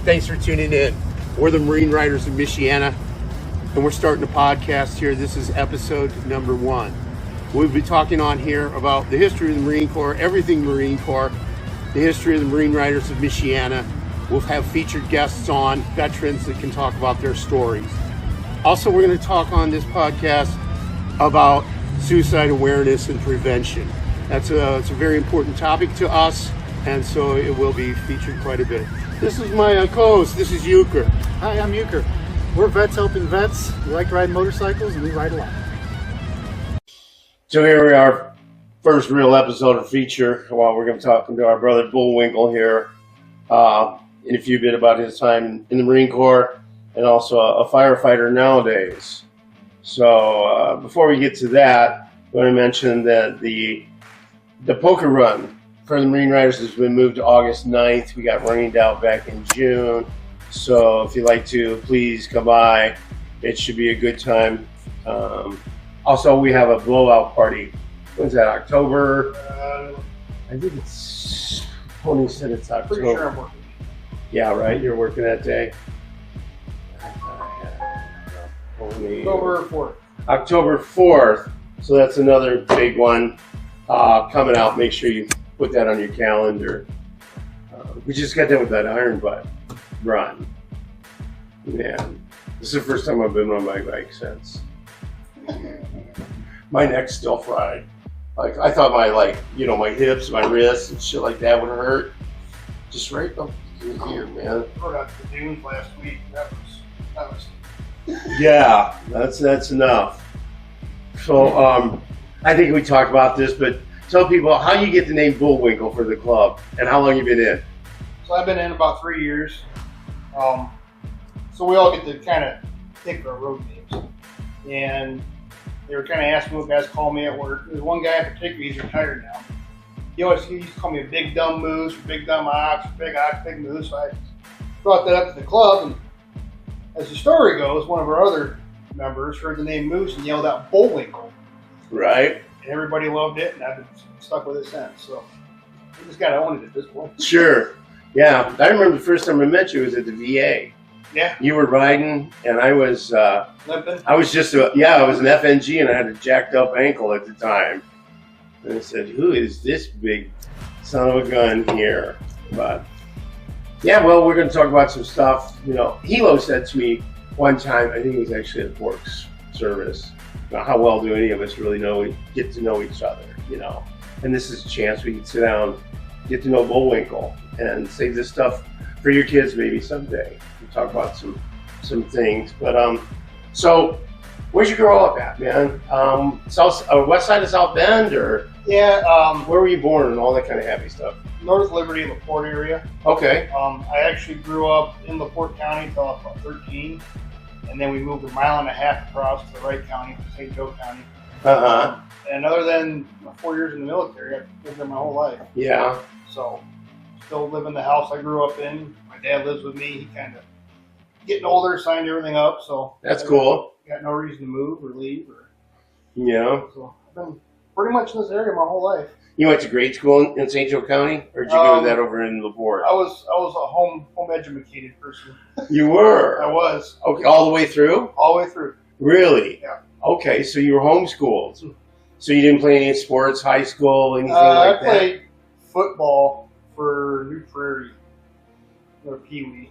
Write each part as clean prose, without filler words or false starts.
Thanks for tuning in. We're the Marine Riders of Michiana, and we're starting a podcast here. This is episode number 1. We'll be talking on here about the history of the Marine Corps, everything Marine Corps, the history of the Marine Riders of Michiana. We'll have featured guests on, veterans that can talk about their stories. Also, we're going to talk on this podcast about suicide awareness and prevention. It's a very important topic to us, and so it will be featured quite a bit. This is my co-host. This is Euchre. Hi, I'm Euchre. We're vets helping vets. We like riding motorcycles, and we ride a lot. So here we are, first real episode or feature. Well, we're going to be talking to our brother Bullwinkle here in a few bit about his time in the Marine Corps and also a firefighter nowadays. So before we get to that, I want to mention that the poker run for the Marine Riders has been moved to August 9th. We got rained out back in June. So if you'd like to, please come by. It should be a good time. Also, we have a blowout party. When's that, October? I think it's, Pony said it's October. Pretty sure I'm working. Yeah, right? You're working that day? October 4th. October 4th. So that's another big one coming out. Make sure you put that on your calendar. We just got done with that Iron Butt run. Man, this is the first time I've been on my bike since. My neck's still fried. Like, I thought my hips, my wrists and shit like that would hurt. Just right up in here, man. I rode out to the dunes last week. That was Yeah, that's enough. So, I think we talked about this, but tell people how you get the name Bullwinkle for the club and how long you've been in. So I've been in about 3 years. So we all get to kind of pick our road names. And they were kind of asking what guys call me at work. There's one guy in particular, he's retired now. He used to call me a big dumb moose, or big dumb ox, or big ox, big moose. So I brought that up to the club, and as the story goes, one of our other members heard the name Moose and yelled out Bullwinkle. Right. And everybody loved it, and I've been stuck with it since. So we just got to own it at this point. Sure. Yeah. I remember the first time I met you was at the VA. Yeah. You were riding, and I was Limping. I was an FNG, and I had a jacked up ankle at the time. And I said, who is this big son of a gun here? But yeah, well, we're going to talk about some stuff. You know, Hilo said to me one time, I think it was actually at Forks Service, how well do any of us really get to know each other, you know? And this is a chance we can sit down, get to know Bullwinkle, and save this stuff for your kids maybe someday. We'll talk about some things. But so where'd you grow up at, man? West side of South Bend, or where were you born and all that kind of happy stuff? North Liberty, LaPorte area. Okay. I actually grew up in LaPorte County until I was about 13. And then we moved 1.5 miles across to the Wright County, St. Joe County. And other than my 4 years in the military, I've lived there my whole life. Yeah. So, still live in the house I grew up in. My dad lives with me. He kind of getting older, signed everything up. So that's cool. Got no reason to move or leave. Yeah. So I've been pretty much in this area my whole life. You went to grade school in St. Joe County, or did you go to that over in LaPorte? I was a home educated person. You were? I was. Okay, all the way through? All the way through. Really? Yeah. Okay, so you were homeschooled. So you didn't play any sports, high school, anything like that? I played football for New Prairie, or Pee Wee.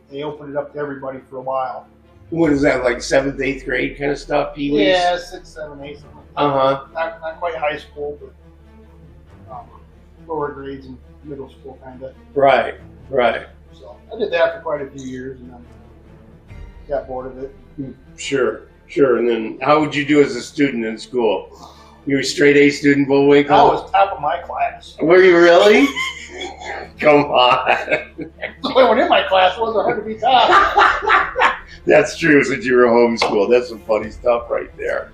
They opened it up to everybody for a while. What is that, like 7th, 8th grade kind of stuff, Pee Wees? Yeah, 6, 7, 8, something like that. Not quite high school, but lower grades and middle school kind of. Right. So I did that for quite a few years, and then got bored of it. Sure. And then how would you do as a student in school? You were a straight A student, Bullwinkle? I was top of my class. Were you really? Come on. So I went in my class, it wasn't hard to be top. That's true, since you were homeschooled. That's some funny stuff right there.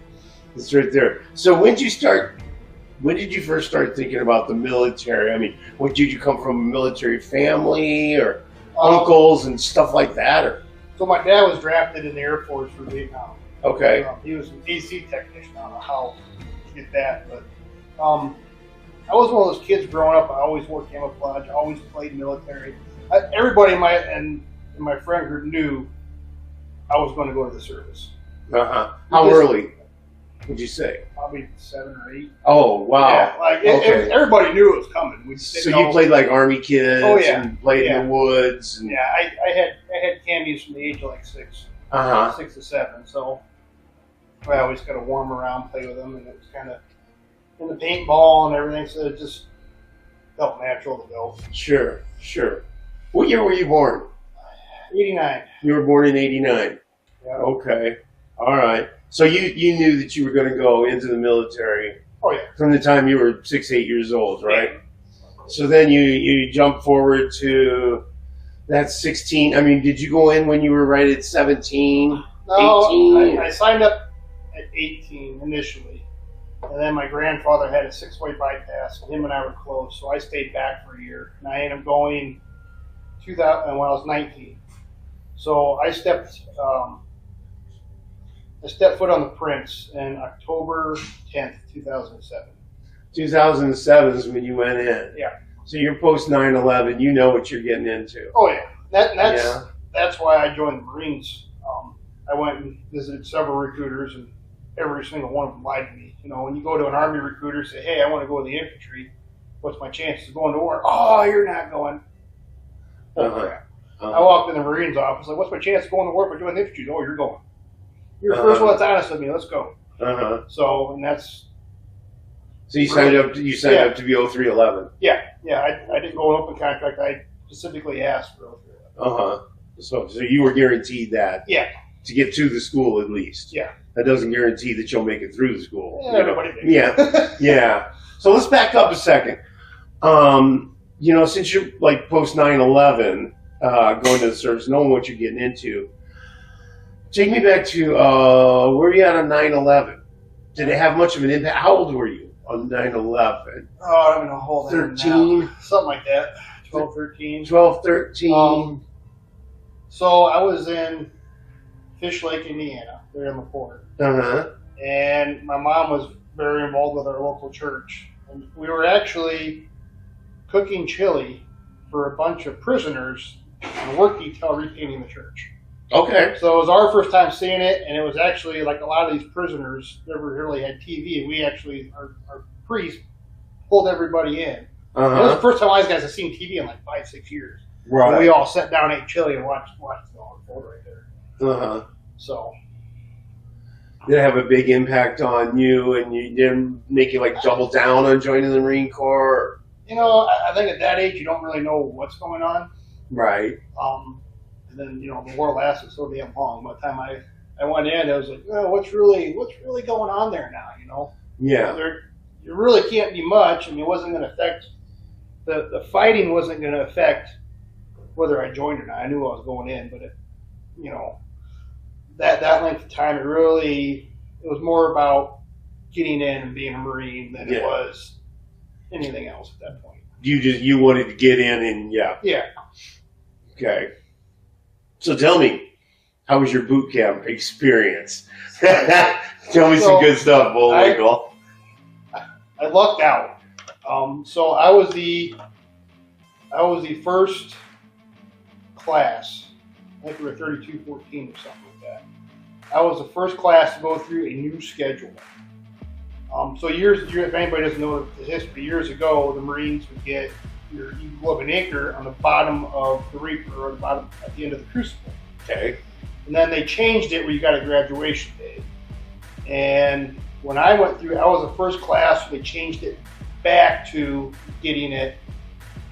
It's right there. So when did you first start thinking about the military? I mean, did you come from a military family, or uncles and stuff like that? Or? So my dad was drafted in the Air Force for Vietnam. Okay. He was an AC technician. I don't know how to get that, but I was one of those kids growing up. I always wore camouflage. I always played military. everybody in my friend group knew I was going to go to the service. How early would you say? Probably 7 or 8. Oh, wow. Yeah, like everybody knew it was coming. We just So you played like Army kids and played in the woods. And... Yeah, I had camis from the age of like 6 to 7. So I always got to warm around, play with them, and it was kind of in the paintball and everything. So it just felt natural to go. Sure. What year were you born? 89. You were born in 89. Yeah. Okay. All right. So you knew that you were going to go into the military. Oh yeah. From the time you were 6, 8 years old, right? Yeah. So then you jump forward to that's 16. I mean, did you go in when you were right at 17? No, 18? I signed up at 18 initially, and then my grandfather had a 6-way bypass, and him and I were close, so I stayed back for a year, and I ended up going 2000 when I was 19. So I stepped foot on the Prince in October 10th, 2007. 2007 is when you went in. Yeah. So you're post 9/11. You know what you're getting into. Oh yeah, that's why I joined the Marines. I went and visited several recruiters, and every single one of them lied to me. You know, when you go to an Army recruiter, say, "Hey, I want to go to the infantry. What's my chances of going to war?" "Oh, you're not going." Oh crap! I walked in the Marines office. Like, "What's my chance of going to war if I join the infantry?" "Oh, you're going. You're the first one that's honest with me. Let's go." So, and that's. So you signed up. You signed up to be 0311. Yeah. I didn't go an open contract. I specifically asked for 0311. So you were guaranteed that. Yeah. To get to the school at least. Yeah. That doesn't guarantee that you'll make it through the school. Yeah, everybody did. Yeah. So let's back up a second. Since you're like post 9/11, going to the service, knowing what you're getting into, take me back to where were you at on 9/11? Did it have much of an impact? How old were you on 9/11? Oh, I don't know. Hold on. 13? Something like that. 12, 13. 12, 13. So I was in Fish Lake, Indiana, there in the port. And my mom was very involved with our local church. And we were actually cooking chili for a bunch of prisoners on work detail repainting the church. Okay. So it was our first time seeing it, and it was actually like a lot of these prisoners never really had TV, and we actually, our priest pulled everybody in. It was the first time these guys had seen TV in like 5, 6 years. Right. And we all sat down, ate chili, and watched it all unfold right there. So. Did it have a big impact on you, and you didn't make you like double down on joining the Marine Corps? You know, I think at that age you don't really know what's going on. Right. And then the war lasted so damn long. By the time I went in, I was like, oh, what's really going on there now? Yeah. There really can't be much. I mean, it wasn't going to affect the fighting. Wasn't going to affect whether I joined or not. I knew I was going in, but that length of time, it was more about getting in and being a Marine than it was anything else at that point. You wanted to get in and yeah. Okay. So tell me, how was your boot camp experience? Tell me some good stuff, Bullwinkle. I lucked out. So I was the first class. I think we were 32-14 or something like that. I was the first class to go through a new schedule. So if anybody doesn't know the history, years ago the Marines would get you go up an acre on the bottom of the reaper or the bottom at the end of the crucible. Okay. And then they changed it where you got a graduation day. And when I went through, I was the first class where they changed it back to getting it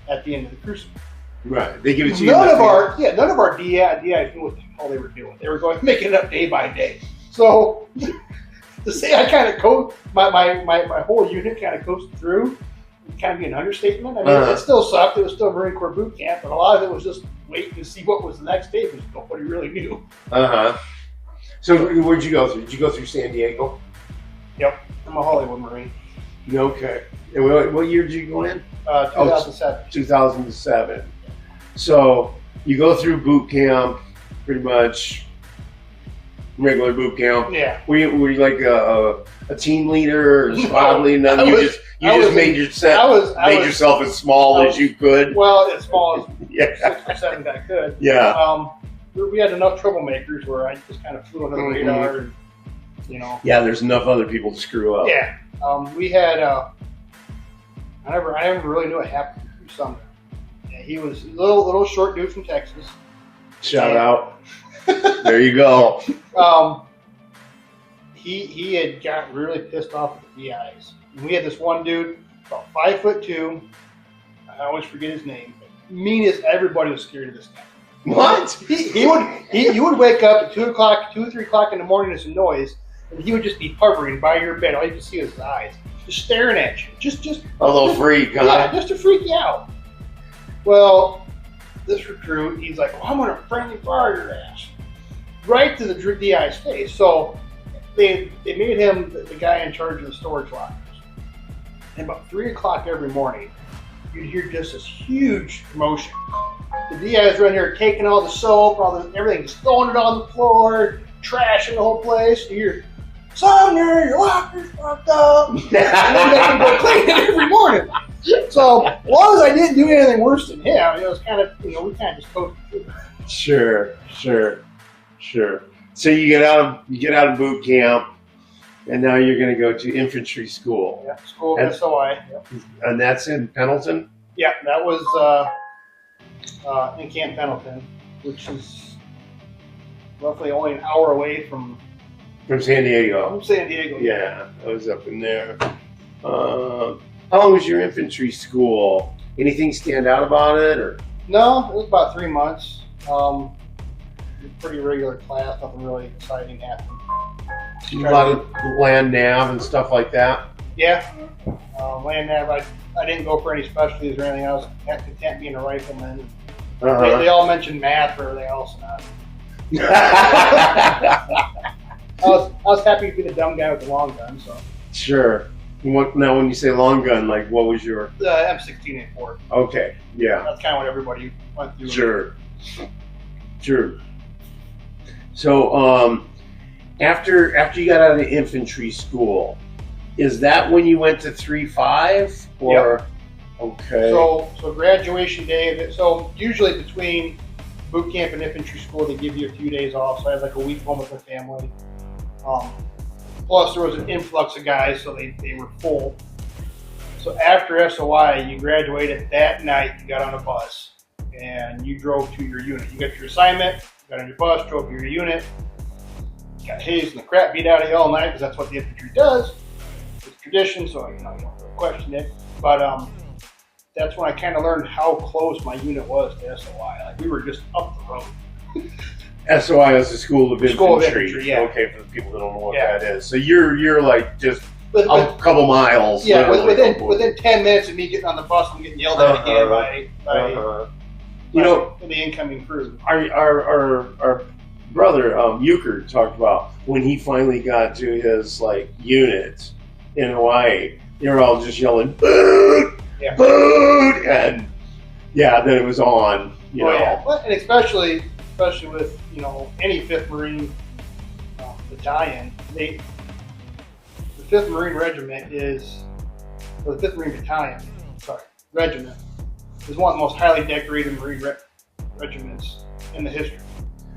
at the end of the crucible. Right. They give it to you. None of our DIs knew what the hell they were doing. They were going making it up day by day. So to say I kind of my whole unit kind of coasted through, would kind of be an understatement. I mean, it still sucked. It was still Marine Corps boot camp, but a lot of it was just waiting to see what was the next day because nobody really knew. So where'd you go through? Did you go through San Diego? Yep, I'm a Hollywood Marine. Okay. And what year did you go in? 2007. 2007. So you go through boot camp, pretty much regular boot camp. Yeah. Were you like a team leader or squad leader? made yourself as small as you could. Well, as small as Yeah. 6 or 7 I could. Yeah. We had enough troublemakers where I just kind of flew under the radar, and Yeah, there's enough other people to screw up. Yeah. We had. I never really knew what happened through summer. Yeah, he was a little short dude from Texas. Shout out. There you go. He had got really pissed off at the DIs. And we had this one dude, about 5'2". I always forget his name. Mean as everybody was scared of this guy. What? He would wake up at 2 or 3 o'clock in the morning to some noise, and he would just be hovering by your bed. All you could see was his eyes, just staring at you. Just a little freak, huh? Yeah, just to freak you out. Well, this recruit, he's like, well, I'm going to friendly fire your ass. Right to the DI's face. So they made him the guy in charge of the storage lockers. And about 3 o'clock every morning, you'd hear just this huge commotion. The DIs were in there taking all the soap, everything, just throwing it on the floor, trashing the whole place. You hear, Sumner, your locker's fucked up. And then they can go clean it every morning. So, as long as I didn't do anything worse than him, it was kind of, we kind of just coasted. Sure. So you get out of boot camp, and now you're going to go to infantry school. Yeah, school of SOI. Yep. And that's in Pendleton? Yeah, that was in Camp Pendleton, which is roughly only an hour away from San Diego. San Diego. Yeah, I was up in there. How long was your infantry school? Anything stand out about it, or? No, it was about 3 months. Pretty regular class, nothing really exciting happened. A lot of land nav and stuff like that? Yeah. Land nav, I didn't go for any specialties or anything. I was content being a rifleman. They all mentioned math or everything else. I was happy to be the dumb guy with the long gun. So. Sure. Now, when you say long gun, like what was your? M16A4. Okay. Yeah. That's kind of what everybody went through. Sure. So, after you got out of infantry school, is that when you went to 3-5 or? Yep. Okay. So graduation day. So usually between boot camp and infantry school, they give you a few days off. So I had like a week home with my family. Plus there was an influx of guys, so they were full. So after SOI, you graduated that night. You got on a bus and you drove to your unit. You got your assignment. Got on your bus, drove to your unit. Got hazed and the crap beat out of you all night because that's what the infantry does. It's tradition, so you don't really question it. But that's when I kind of learned how close my unit was to SOI. Like we were just up the road. SOI is the School of Infantry. School of Infantry, yeah. Okay, for the people that don't know what that is. So you're like just a couple miles. Yeah, within 10 minutes of me getting on the bus and getting yelled at again by the incoming crew. Our brother Euchre talked about when he finally got to his unit in Hawaii. They were all just yelling "boot, boot," and then it was on. You know. Yeah. And especially with any 5th Marine battalion, the 5th Marine Regiment the 5th Marine Battalion, regiment, is one of the most highly decorated Marine regiments in the history.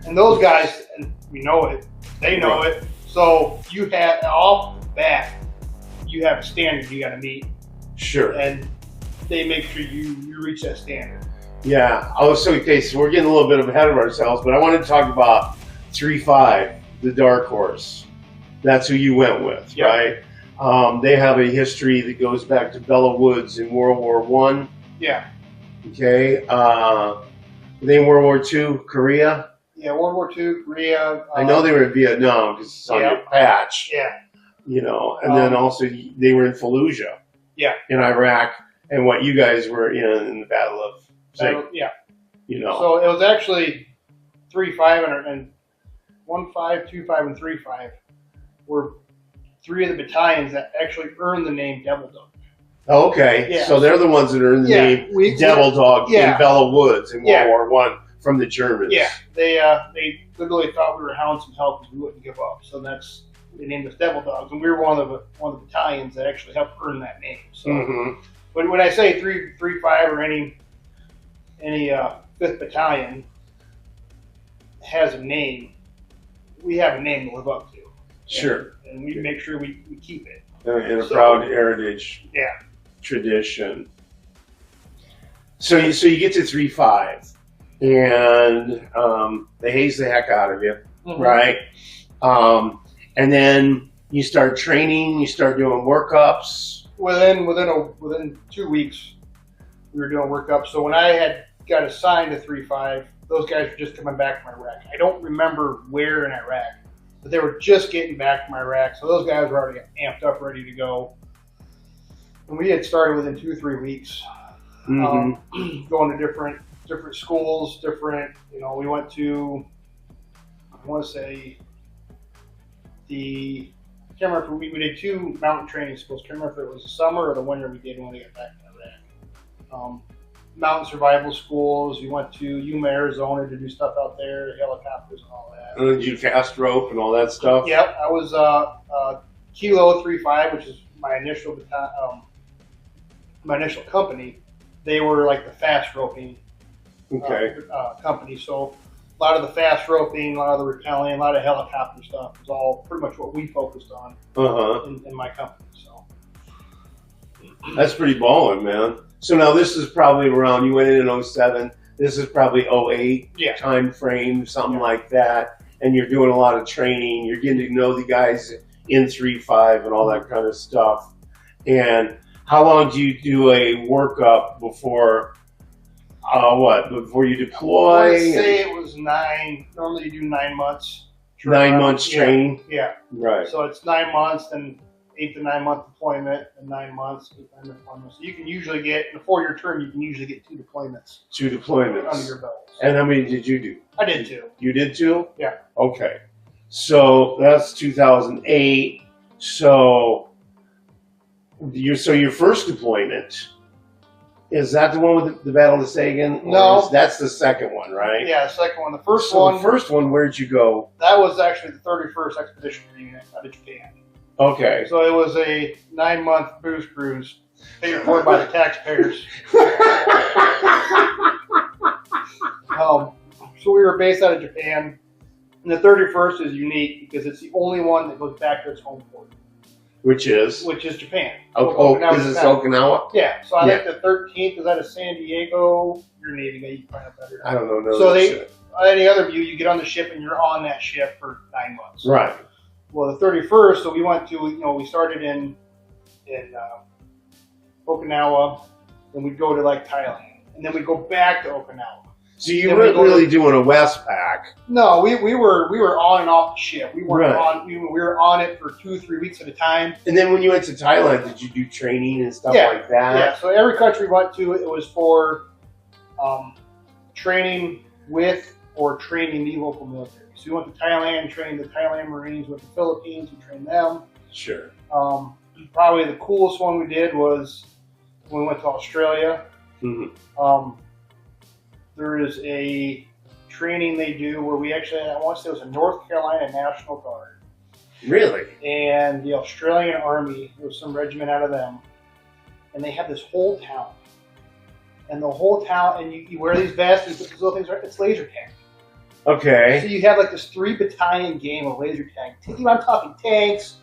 And those guys, and we know it, they know it. So you have off the bat, you have a standard you got to meet. Sure. And they make sure you reach that standard. Yeah. So we're getting a little bit ahead of ourselves, but I wanted to talk about 3-5, the DarkHorse. That's who you went with, right? They have a history that goes back to Bella Woods in World War I. Yeah. Okay. Then World War II, Korea. Yeah, World War II, Korea. I know they were in Vietnam because it's on your patch. Yeah. And then also they were in Fallujah. Yeah. In Iraq, and what you guys were in the Battle of. Yeah. So it was actually 3-5 and 1-5, 2-5, and 3-5 were 3 of the battalions that actually earned the name Devil Dog. Oh, okay. Yeah. So they're the ones that earned the name Devil Dog in Bella Woods in World War I from the Germans. Yeah. They literally thought we were hounds and help because we wouldn't give up. So that's they named us Devil Dogs, and we were one of the battalions that actually helped earn that name. So when I say 3-5 or any 5th Battalion has a name, we have a name to live up to. Sure. And we make sure we keep it. And a proud heritage tradition. So you get to 3-5, and they haze the heck out of you, right? And then you start training, you start doing workups. Within 2 weeks, we were doing workups. So when I had got assigned to 3-5, those guys were just coming back from Iraq. I don't remember where in Iraq, but they were just getting back from Iraq. So those guys were already amped up, ready to go. And we had started within 2-3 weeks, going to different schools, we went to, I want to say, I can't remember if we did 2 mountain training schools. I can't remember if it was the summer or the winter we did when we got back to Iraq. Mountain survival schools. We went to Yuma, Arizona to do stuff out there, helicopters and all that. And did you cast rope and all that stuff? Yep, I was Kilo 3-5, which is my initial company. They were like the fast roping company. So a lot of the fast roping, a lot of the rappelling, a lot of helicopter stuff was all pretty much what we focused on in my company. So that's pretty ballin', man. So now this is probably around, you went in 07, this is probably 08 time frame, something like that. And you're doing a lot of training, you're getting to know the guys in 3-5 and all that kind of stuff. And how long do you do a workup before you deploy? I would say it was 9, normally you do 9 months. 9 months training? Yeah. Right. So it's 9 months, then 8 to 9 month deployment, and 9 months, 8 to 9 month deployment. So you can usually get, in a 4-year term, you can usually get 2 deployments. 2 deployments. Under your belt. And how many did you do? I did 2. You did 2? Yeah. Okay. So that's 2008. So your first deployment, is that the one with the Battle of Sangin? No. That's the second one, right? Yeah, the second one. The first one, where'd you go? That was actually the 31st Expeditionary Unit out of Japan. Okay. So it was a 9-month booze cruise paid for by the taxpayers. So we were based out of Japan, and the 31st is unique because it's the only one that goes back to its home port. Which is Japan. Is this Okinawa? Yeah. So I think the 13th is out of San Diego. You're a Navy guy, you can find out better. I don't know. So any other view, you get on the ship and you're on that ship for 9 months. Right. Well, the 31st, so we went to, we started in Okinawa, and we'd go to like Thailand, and then we'd go back to Okinawa. So you weren't really doing a Westpac. No, we were on and off the ship. We weren't on. We were on it for 2-3 weeks at a time. And then when you went to Thailand, did you do training and stuff like that? Yeah. So every country we went to, it was for training with or training the local military. So we went to Thailand, trained the Thailand Marines. Went to the Philippines, we trained them. Sure. Probably the coolest one we did was when we went to Australia. There is a training they do where we actually, I want to say it was a North Carolina National Guard. Really? And the Australian Army, there was some regiment out of them, and they have this whole town. And the whole town, and you wear these vests and put these little things, it's laser tag. Okay. So you have like this 3-battalion game of laser tag. I'm talking tanks,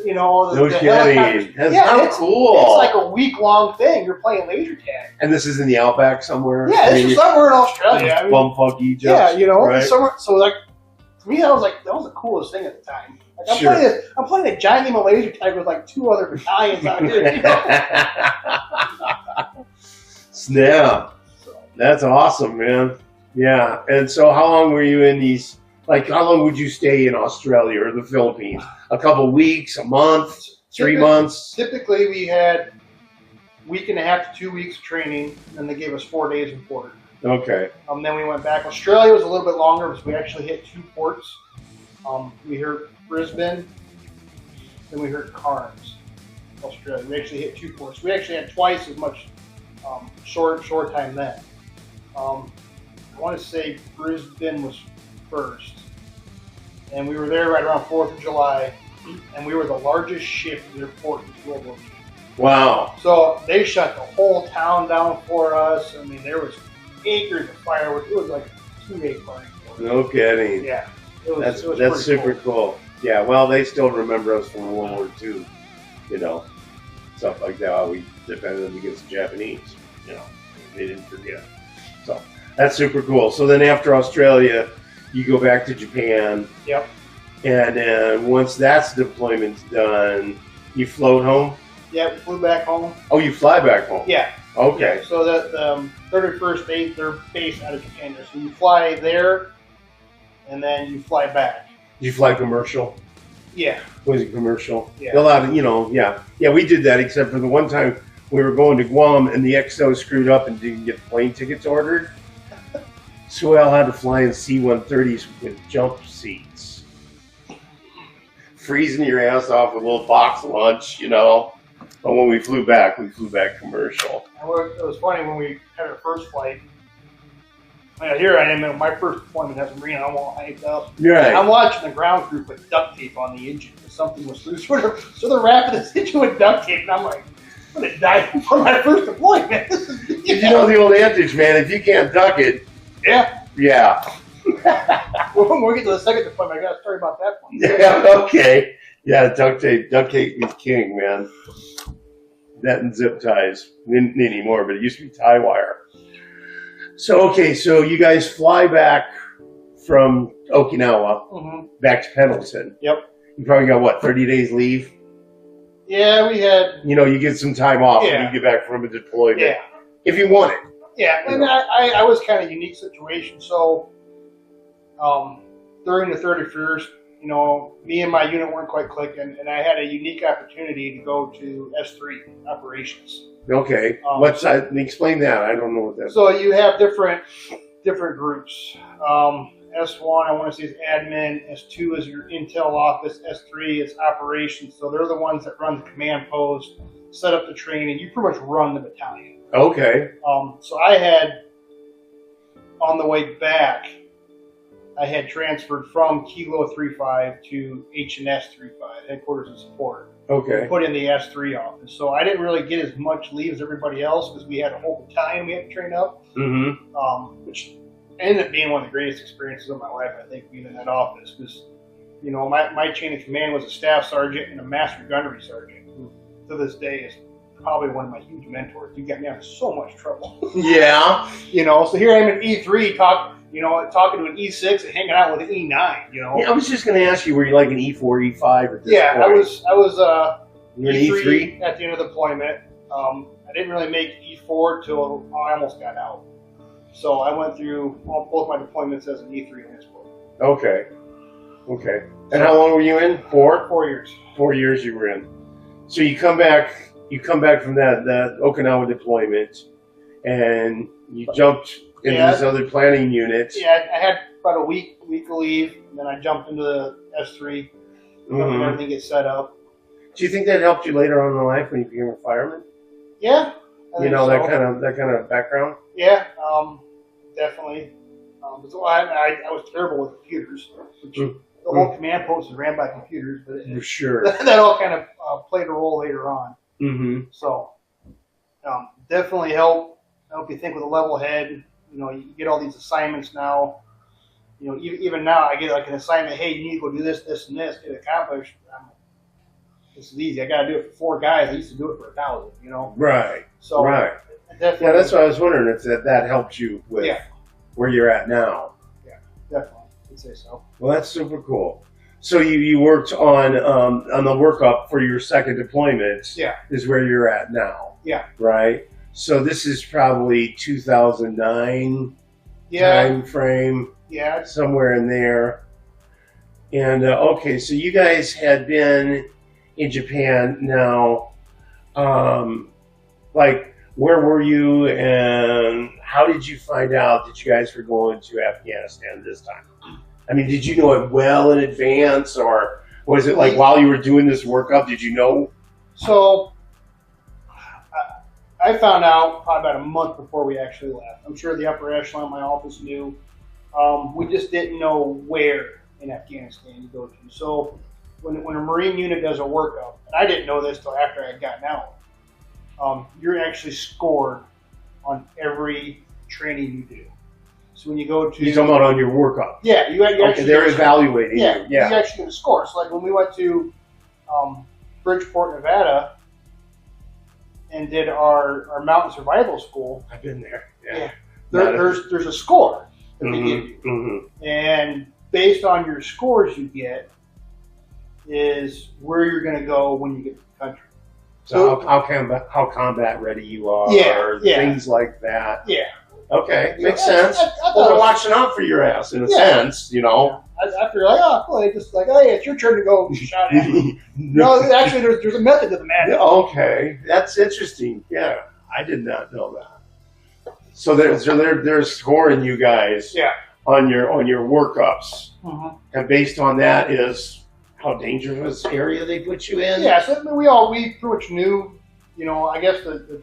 no kidding. That's cool. It's like a week-long thing. You're playing laser tag. And this is in the outback somewhere? Yeah, this is somewhere in Australia. Bumfuck Egypt. Yeah, right? So like, to me, that was the coolest thing at the time. Like, I'm playing a giant game of laser tag with like 2 other battalions out here. Snap. That's awesome, man. Yeah. And so how long were you in these, like how long would you stay in Australia or the Philippines? A couple weeks, a month, 3 months? Typically we had a week and a half to 2 weeks of training, and they gave us 4 days in port. Okay. Then we went back. Australia was a little bit longer because we actually hit 2 ports. We hit Brisbane, then we hit Cairns, Australia. We actually hit 2 ports. We actually had twice as much short time then. I want to say Brisbane was first, and we were there right around 4th of July. and we were the largest ship in their port in World War II. Wow. So they shut the whole town down for us. I mean, there was acres of fireworks. It was like a 2-day party. No kidding. Yeah, it was That's pretty super cool. Yeah, well, they still remember us from World War II, you know, stuff like that. How we defended them against the Japanese, you know, they didn't forget. So that's super cool. So then after Australia, you go back to Japan. Yep. And then once that's deployment's done, you float home? Yeah, we flew back home. Oh, you fly back home? Yeah. Okay. Yeah, so the 31st base, they're based out of Japan. So you fly there, and then you fly back. Did you fly commercial? Yeah. Was it commercial? Yeah. A lot of, you know, yeah. Yeah, we did that except for the one time we were going to Guam and the XO screwed up and didn't get plane tickets ordered. So we all had to fly in C-130s with jump seats. Freezing your ass off with a little box lunch, you know. But when we flew back commercial. And it was funny when we had our first flight. Here I am in my first deployment as a Marine. I'm all hyped up. Right. I'm watching the ground crew put duct tape on the engine because something was loose. So they're wrapping this engine with duct tape, and I'm like, I'm gonna die for my first deployment. You know the old adage, man. If you can't duck it, Yeah. yeah. When we get to the second deployment, I got a story about that one. Yeah. Okay. Yeah. Duct tape is king, man. That and zip ties. Didn't anymore, but it used to be tie wire. So, okay, so you guys fly back from Okinawa back to Pendleton. Yep. You probably got, what, 30 days leave? Yeah, we had. You know, you get some time off Yeah. when you get back from a deployment. Yeah. If you want it. Yeah, and I was kind of a unique situation. So during the 31st, you know, me and my unit weren't quite clicking, and I had a unique opportunity to go to S3 operations. Okay. Explain that. I don't know what that is. So you have different groups. S1, I want to say, is admin. S2 is your intel office. S3 is operations. So they're the ones that run the command post, set up the training. You pretty much run the battalion. Okay. So I had, on the way back, I had transferred from Kilo 35 to HNS 35, headquarters and support. Okay. Put in the S3 office. So I didn't really get as much leave as everybody else because we had a whole battalion we had to train up, which ended up being one of the greatest experiences of my life, I think, being in that office. Because, you know, my chain of command was a staff sergeant and a master gunnery sergeant, who to this day is probably one of my huge mentors. You got me out of so much trouble. Yeah. You know, so here I am in E3 talking to an E6 and hanging out with an E9, you know. Yeah, I was just going to ask you, were you like an E4, E5 at this Yeah, point? I was You were an E3 E3? at the end of the deployment. I didn't really make E4 till I almost got out. So I went through both my deployments as an E3 in this book. Okay. Okay. And how long were you in? 4? 4 years. 4 years you were in. So you come back from that Okinawa deployment, and you jumped into this other planning unit. Yeah, I had about a week of leave, and then I jumped into the S3, helping everything get set up. Do you think that helped you later on in life when you became a fireman? Yeah. You know, that kind of background? Yeah, definitely. So I was terrible with computers. The whole command post is ran by computers, but Sure. that all kind of played a role later on. So definitely help you think with a level head. You know, you get all these assignments now. You know, even now I get like an assignment. Hey, you need to go do this, this, and this. Get it accomplished. This is easy. I got to do it for 4 guys. I used to do it for 1,000. You know. Right. So right. Definitely. Yeah, that's what I was wondering if that helped you with where you're at now. Yeah, definitely. I'd say so. Well, that's super cool. So you worked on the workup for your second deployment. Yeah. Is where you're at now. Yeah. Right. So this is probably 2009 time frame. Yeah. Somewhere in there. And okay, so you guys had been in Japan now. Like, where were you, and how did you find out that you guys were going to Afghanistan this time? I mean, did you know it well in advance, or was it like while you were doing this workup, did you know? So I found out probably about a month before we actually left. I'm sure the upper echelon of my office knew. We just didn't know where in Afghanistan to go to. So when a Marine unit does a workup, and I didn't know this till after I had gotten out, you're actually scored on every training you do. So when you go to... You're talking about on your workup? Yeah. You actually they're evaluating you. Yeah. You actually get a score. So like when we went to Bridgeport, Nevada, and did our mountain survival school. I've been there. Yeah. There's a score that they give you. Mm-hmm. And based on your scores you get is where you're going to go when you get to the country. So how combat ready you are, things like that. Yeah. Okay, makes sense. Well, they're watching out for your ass in a sense, you know. I feel like, oh, cool. They just like, oh yeah, it's your turn to go shot at. No, actually, there's a method to the madness. Okay, that's interesting. Yeah, I did not know that. So they're scoring you guys. Yeah. On your workups, mm-hmm. and based on that is how dangerous area they put you in. Yeah, so we pretty much knew, you know. I guess the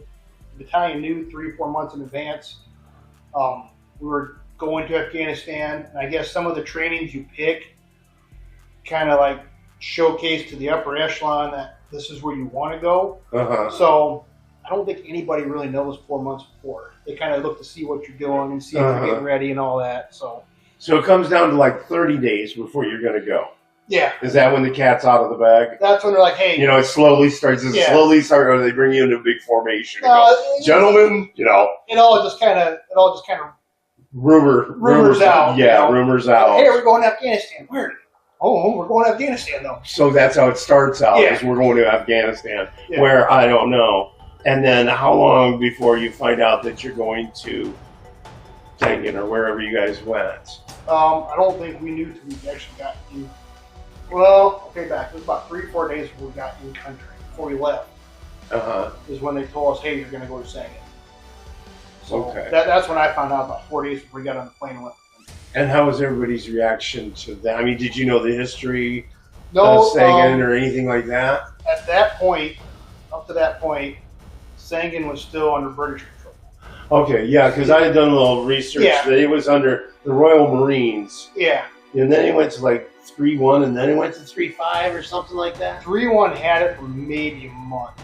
battalion knew 3 or 4 months in advance. We were going to Afghanistan, and I guess some of the trainings you pick kind of like showcase to the upper echelon that this is where you want to go. Uh-huh. So I don't think anybody really knows 4 months before. They kind of look to see what you're doing and see if you're getting ready and all that. So it comes down to like 30 days before you're going to go. Yeah. Is that when the cat's out of the bag? That's when they're like, hey. You know, it slowly starts. Or they bring you into a big formation. Gentlemen, you know. It all just kind of rumors out. Yeah, you know? rumors out. Hey, we're going to Afghanistan. Where? Oh, we're going to Afghanistan though. So that's how it starts out. Is we're going to Afghanistan. Yeah. Where I don't know. And then how long before you find out that you're going to Sangin or wherever you guys went? I don't think we knew till we actually got in. Well, okay, back. It was about 3 or 4 days before we got in country, before we left. Is when they told us, hey, you're going to go to Sangin. So that's when I found out about 4 days before we got on the plane and left. And how was everybody's reaction to that? I mean, did you know the history of Sangin or anything like that? At that point, up to that point, Sangin was still under British control. Okay, yeah, because I had done a little research that it was under the Royal Marines. Yeah. And then it went to like 3-1, and then it went to 3-5 or something like that? 3-1 had it for maybe a month.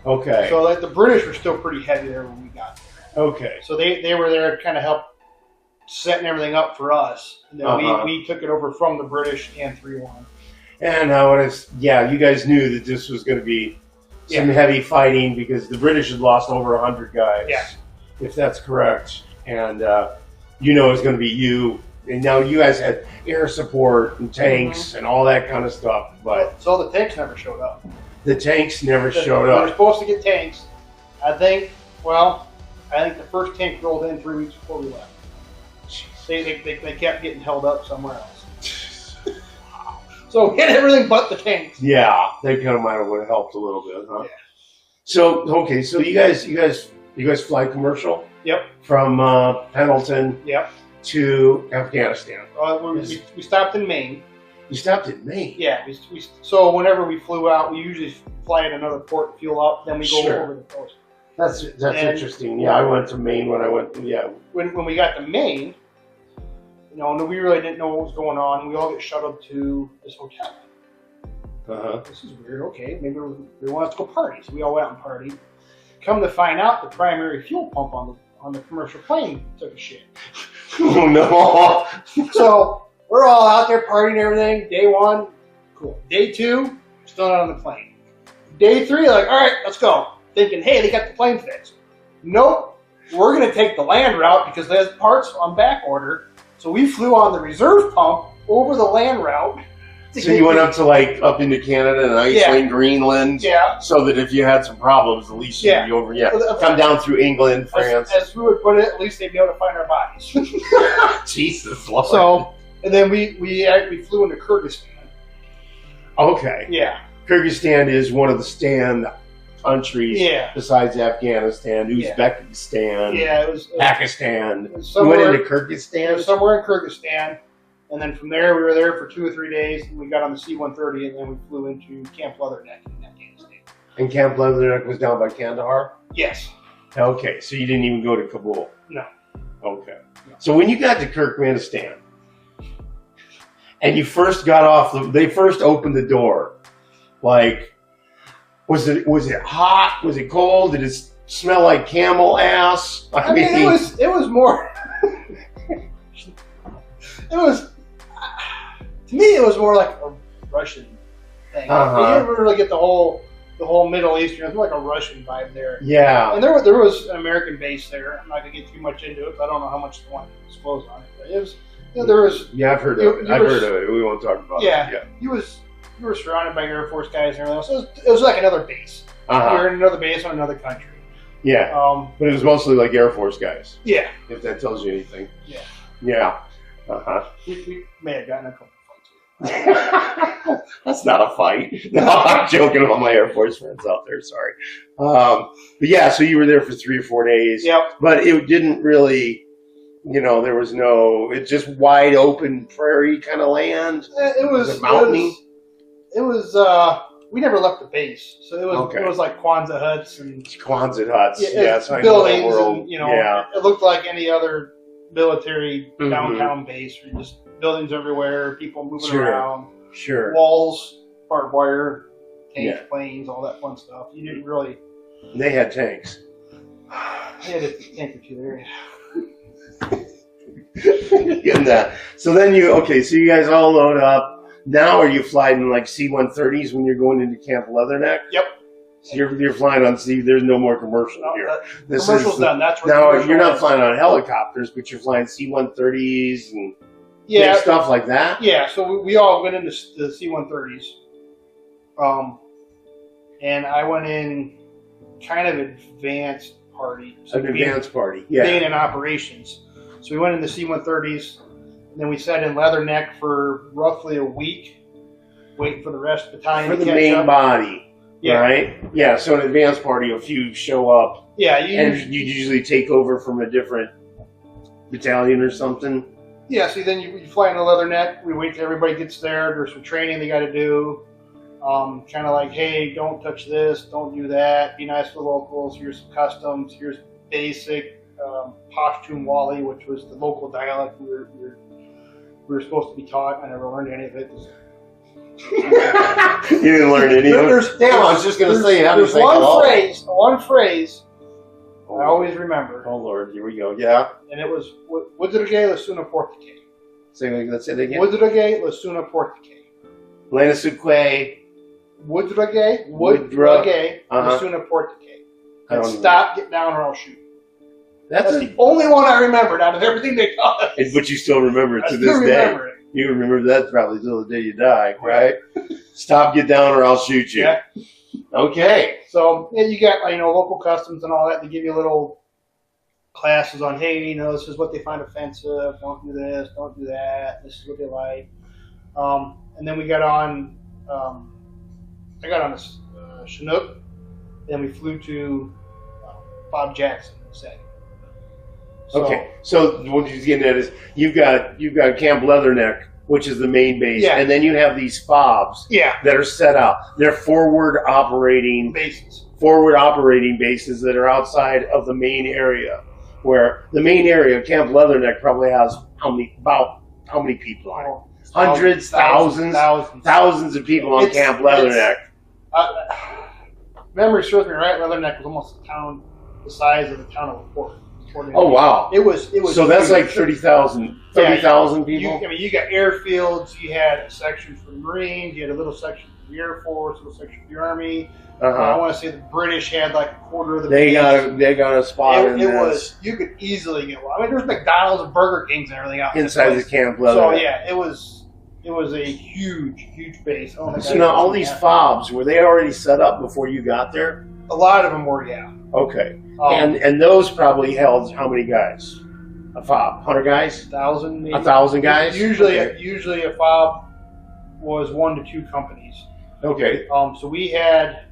Okay. So like, the British were still pretty heavy there when we got there. Okay. So they were there to kind of help setting everything up for us. And then we took it over from the British and 3-1. And you guys knew that this was going to be some heavy fighting because the British had lost over 100 guys. Yeah. If that's correct. And it's going to be you. And now you guys had air support and tanks and all that kind of stuff. But so the tanks never showed up. The tanks never showed up. We were supposed to get tanks. I think the first tank rolled in 3 weeks before we left. They kept getting held up somewhere else. So we had everything but the tanks. Yeah, they kind of might have helped a little bit, huh? Yeah. So so you guys fly commercial? Yep. From Pendleton. Yep. To Afghanistan. We stopped in Maine. You stopped in Maine? Yeah. So whenever we flew out, we usually fly at another port, fuel up, then we go over the coast. That's interesting. Yeah, I went to Maine when I went. Yeah. When we got to Maine, we really didn't know what was going on. We all get shuttled to this hotel. This is weird. Okay, maybe we want to go party. So we all went out and partied. Come to find out, the primary fuel pump on the commercial plane took a shit. Oh no! So we're all out there partying and everything. Day 1, cool. Day 2, still not on the plane. Day 3, like, all right, let's go. Thinking, hey, they got the plane fixed. Nope, we're gonna take the land route because there's parts on back order. So we flew on the reserve pump over the land route. So you went up into Canada and Iceland, Greenland. Yeah. So that if you had some problems, at least you'd be over. Yeah. Come down through England, France. As we would put it, at least they'd be able to find our bodies. Jesus Lord. So, and then we flew into Kyrgyzstan. Okay. Yeah. Kyrgyzstan is one of the stand countries besides Afghanistan, Uzbekistan, it was Pakistan. You went into Kyrgyzstan? It was somewhere in Kyrgyzstan. And then from there, we were there for 2 or 3 days, and we got on the C-130, and then we flew into Camp Leatherneck in Afghanistan. And Camp Leatherneck was down by Kandahar? Yes. Okay, so you didn't even go to Kabul? No. Okay. No. So when you got to Kyrgyzstan, and you first got off. They first opened the door. Like, was it hot? Was it cold? Did it smell like camel ass? I mean, it was more. It was, to me, it was more like a Russian thing. You didn't really get the whole Middle Eastern. It was more like a Russian vibe there. Yeah. And there was an American base there. I'm not gonna get too much into it. But I don't know how much they want to disclose on it. But it was, there was. Yeah, I've heard of it. I've heard of it. We won't talk about it. Yeah. You were surrounded by Air Force guys and everything else. It was like another base. You're in another base on another country. Yeah. But it was mostly like Air Force guys. Yeah. If that tells you anything. Yeah. Yeah. We may have gotten a couple of fights. That's not a fight. No, I'm joking about my Air Force friends out there. Sorry. But yeah, so you were there for 3 or 4 days. Yep. But it didn't really, there was it's just wide open prairie kind of land. It was mountainy. It was. We never left the base, so it was like Kwanzaa huts and Kwanzaa huts. Yes, buildings. And, it looked like any other military downtown base. Just buildings everywhere, people moving around. Sure. Walls, barbed wire, tanks, planes, all that fun stuff. You didn't really. They had tanks. They had a tank or two there. So then so you guys all load up. Now are you flying in like C-130s when you're going into Camp Leatherneck? Yep. So you're flying on there's no more commercial here. Commercial's done. That's where now you're not flying on helicopters, but you're flying C-130s and stuff like that. Yeah. So we all went into the C-130s, and I went in kind of advanced party. So advanced party. Yeah. Being in operations, so we went into C-130s. And then we sat in Leatherneck for roughly a week, waiting for the rest of the battalion for to the catch main up. Body, right? Yeah. So an advanced party, a few show up. Yeah, you usually take over from a different battalion or something. Yeah. So then you fly into Leatherneck. We wait till everybody gets there. There's some training they got to do. Kind of like, hey, don't touch this, don't do that. Be nice to the locals. Here's some customs. Here's basic Pashtun Wali, which was the local dialect we were supposed to be taught. I never learned any of it. You didn't learn any of it? Damn, I was just going to say, there's one phrase I always remember. Oh, Lord, here we go. Yeah. And it was, Wudrage Lasuna Portake. Let's say it again. Wudrage Lasuna Portake. Lanasuque. Wudrage Lasuna Portake. And stop, get down, or I'll shoot. That's the only one I remembered out of everything they taught us. But you still remember it to this day. Remember it. You remember that probably till the day you die, right? Stop, get down, or I'll shoot you. Yeah. Okay. So you got local customs and all that. They give you little classes on, hey, this is what they find offensive. Don't do this. Don't do that. This is what they like. And then we got on. I got on a Chinook. Then we flew to Bob Jackson in Sangin. Okay, so what you're getting at is you've got Camp Leatherneck, which is the main base, and then you have these FOBs that are set out. They're forward operating bases that are outside of the main area. Where the main area, Camp Leatherneck, probably has how many people on it? Hundreds, thousands of people on Camp Leatherneck. Memory serves me right. Leatherneck was almost a town the size of the town of LaPorte. Oh wow! It was. So that's like 30,000 people. You got airfields. You had a section for the Marines. You had a little section for the Air Force. A little section for the Army. I want to say the British had like a quarter of the. They got a spot in there. You could easily get one. I mean, there's McDonald's and Burger Kings and everything out inside the Camp Leatherneck. So yeah, it was a huge base. So now all these FOBs, were they already set up before you got there? A lot of them were, yeah. Okay. And those probably held how many guys? A FOB? 100 guys? 1,000 maybe. 1,000 guys? Usually a FOB was 1 to 2 companies. Okay. So we had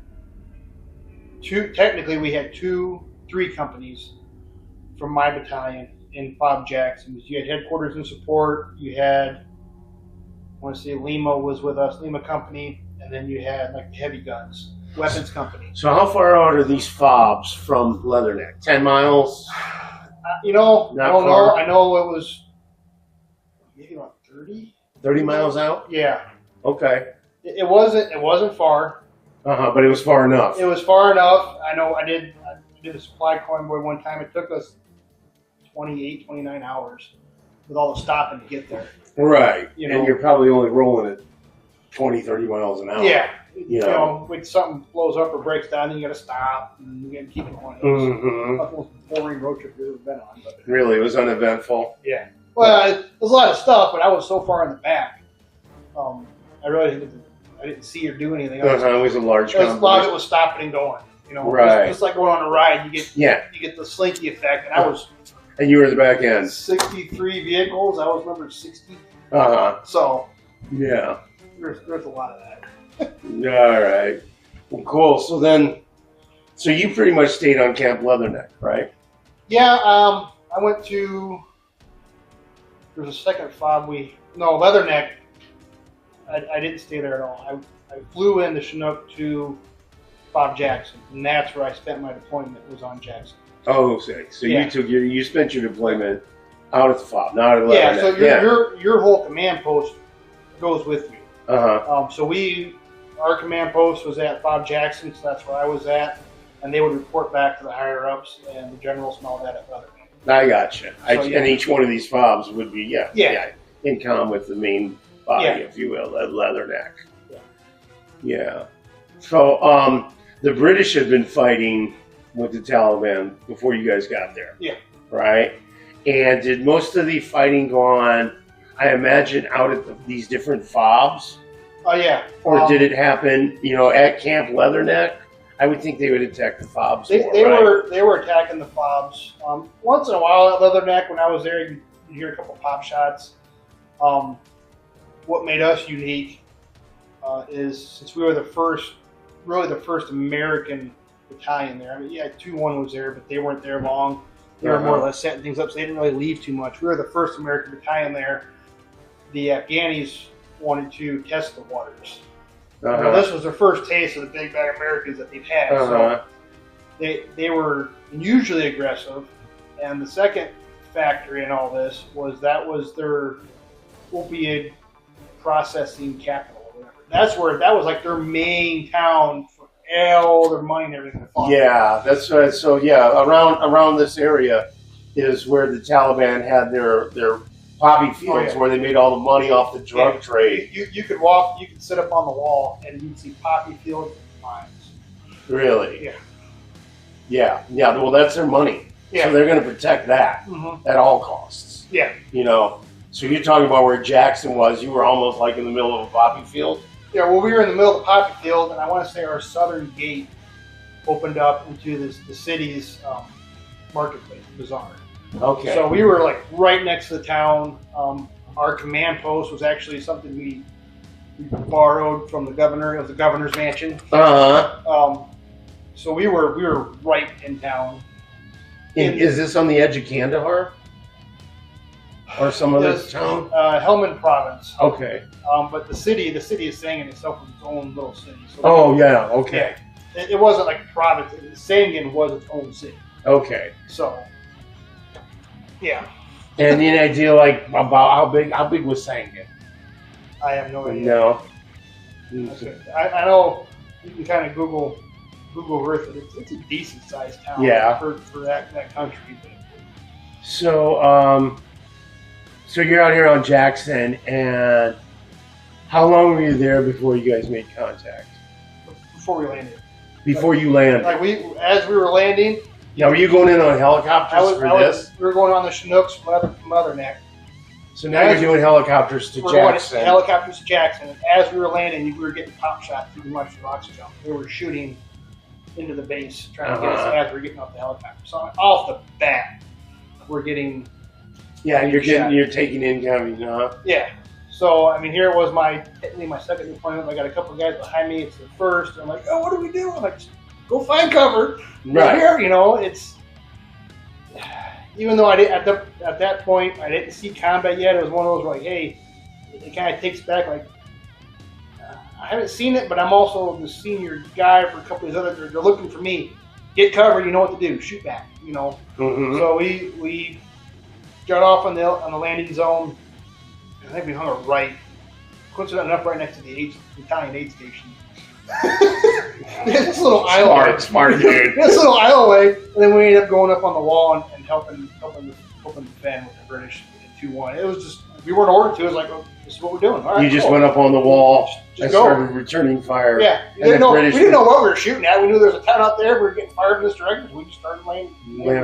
we had 3 companies from my battalion in FOB Jackson. You had headquarters and support. You had, I want to say Lima was with us, Lima Company, and then you had like the heavy guns. Weapons company. So how far out are these FOBs from Leatherneck? 10 miles? I don't know. I know it was maybe about 30. 30 miles out? Yeah. Okay. It wasn't far. But it was far enough. It was far enough. I know I did a supply convoy one time. It took us 28, 29 hours with all the stopping to get there. Right. You know. And you're probably only rolling at 20, 30 miles an hour. Yeah. You know. When something blows up or breaks down, then you got to stop and you got to keep it going. It was not the most boring road trip we've ever been on. But Really, it was uneventful. yeah. Well, it was a lot of stuff, but I was so far in the back. I really didn't see or do anything else. It was a large A lot of company. it was stopping and going. You know, Right. Just like going on a ride, you get the slinky effect. And I was And you were in the back end. 63 vehicles. I was number 60. So Yeah. there's a lot of that. All right. Well, cool. So you pretty much stayed on Camp Leatherneck, right? Yeah. I went to. There's a second fob. Leatherneck. I didn't stay there at all. I flew into Chinook to Bob Jackson, and that's where I spent my deployment. Was on Jackson. Oh, okay. So Yeah. you spent your deployment out at the FOB, not at Leatherneck. Yeah. So your whole command post goes with you. So our command post was at Bob Jackson, so that's where I was at, and they would report back to the higher ups and the generals and all that at Leatherneck. I gotcha. So, yeah. And each one of these FOBs would be Yeah. in common with the main body, Yeah. if you will, at Leatherneck. Yeah. Yeah. So the British had been fighting with the Taliban before you guys got there. Yeah. Right? And did most of the fighting go on, I imagine, out at these different FOBs? Oh yeah. Or did it happen, at Camp Leatherneck? I would think they would attack the FOBs more, They right? were attacking the fobs. Once in a while at Leatherneck, when I was there, you hear a couple pop shots. What made us unique is since we were the first American battalion there. I mean, yeah, 2-1 was there, but they weren't there long. They were more or less setting things up, so they didn't really leave too much. We were the first American battalion there. The Afghanis wanted to test the waters. Well, this was their first taste of the big bad Americans that they've had. So they were unusually aggressive. And the second factor in all this was that was their opiate processing capital or whatever. That was like their main town for all their money and everything. Yeah, that's right. So around this area is where the Taliban had their poppy fields where they made all the money off the drug trade. You could walk, you could sit up on the wall and you'd see poppy fields for miles. Really? Yeah. Yeah. Well, that's their money. Yeah. So they're going to protect that at all costs. Yeah. So you're talking about where Jackson was. You were almost like in the middle of a poppy field. Yeah. Well, we were in the middle of the poppy field, and I want to say our southern gate opened up into the city's marketplace, bazaar. Okay. So we were like right next to the town. Our command post was actually something we borrowed from the governor. It was the governor's mansion. So we were right in town. Is this on the edge of Kandahar? Or some other town? Helmand province. Okay. But the city of Sangin itself was its own little city. So Okay. Yeah, it wasn't like a province. Sangin was its own city. Okay. So, yeah. And any idea about how big was Sangin? I have no idea. No. Okay. I know you can kind of Google Earth, but it's a decent sized town. Yeah. For that country. So you're out here on Jackson, and how long were you there before you guys made contact? Before we landed. Before you landed? As we were landing. Now, were you going in on helicopters for this? We were going on the Chinooks from Leatherneck. So now you're doing helicopters to Jackson. Helicopters to Jackson. And as we were landing, we were getting pop shots pretty much the rocks jump. They were shooting into the base, trying to get us as we were getting off the helicopter. So off the bat, we're getting. Yeah, you're taking incoming, huh? Yeah. So I mean, here it was technically my second deployment. I got a couple of guys behind me. It's the first. I'm like, oh, what do we do? I'm like, go find cover. Right. Here, it's. Even though at that point I didn't see combat yet, it was one of those where like, hey, it kind of takes back like. I haven't seen it, but I'm also the senior guy for a couple of these other. They're looking for me. Get covered. You know what to do. Shoot back. So we got off on the landing zone, I think we hung it right, coincident enough, right next to the Italian aid station. This little aisleway. Smart dude. This little aisleway, and then we ended up going up on the wall and helping defend with the British in 2-1. It was just, we weren't ordered to. It was like, oh, this is what we're doing. All right, You just went up on the wall and go. started returning fire. Yeah, And the British we didn't know what we were shooting at. We knew there was a town out there. We were getting fired in this direction. So we just started laying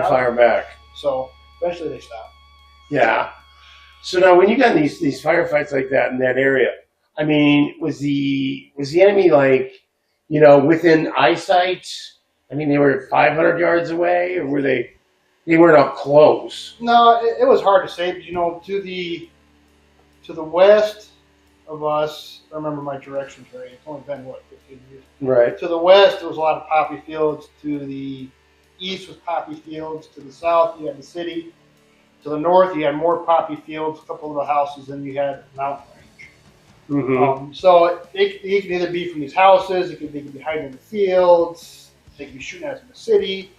fire back. So eventually they stopped. Yeah. So now, when you got these firefights like that in that area, I mean, was the enemy like, you know, within eyesight? I mean, they were 500 yards away, or were they? They weren't up close. No, it was hard to say. But, you know, to the west of us, I remember my directions right. It's only been, what, 15 years? Right. To the west, there was a lot of poppy fields. To the east was poppy fields. To the south, you had the city. To the north, you had more poppy fields, a couple of the houses, and you had mountain range. Mm-hmm. So it can either be from these houses, they could be hiding in the fields, they could be shooting at us in the city.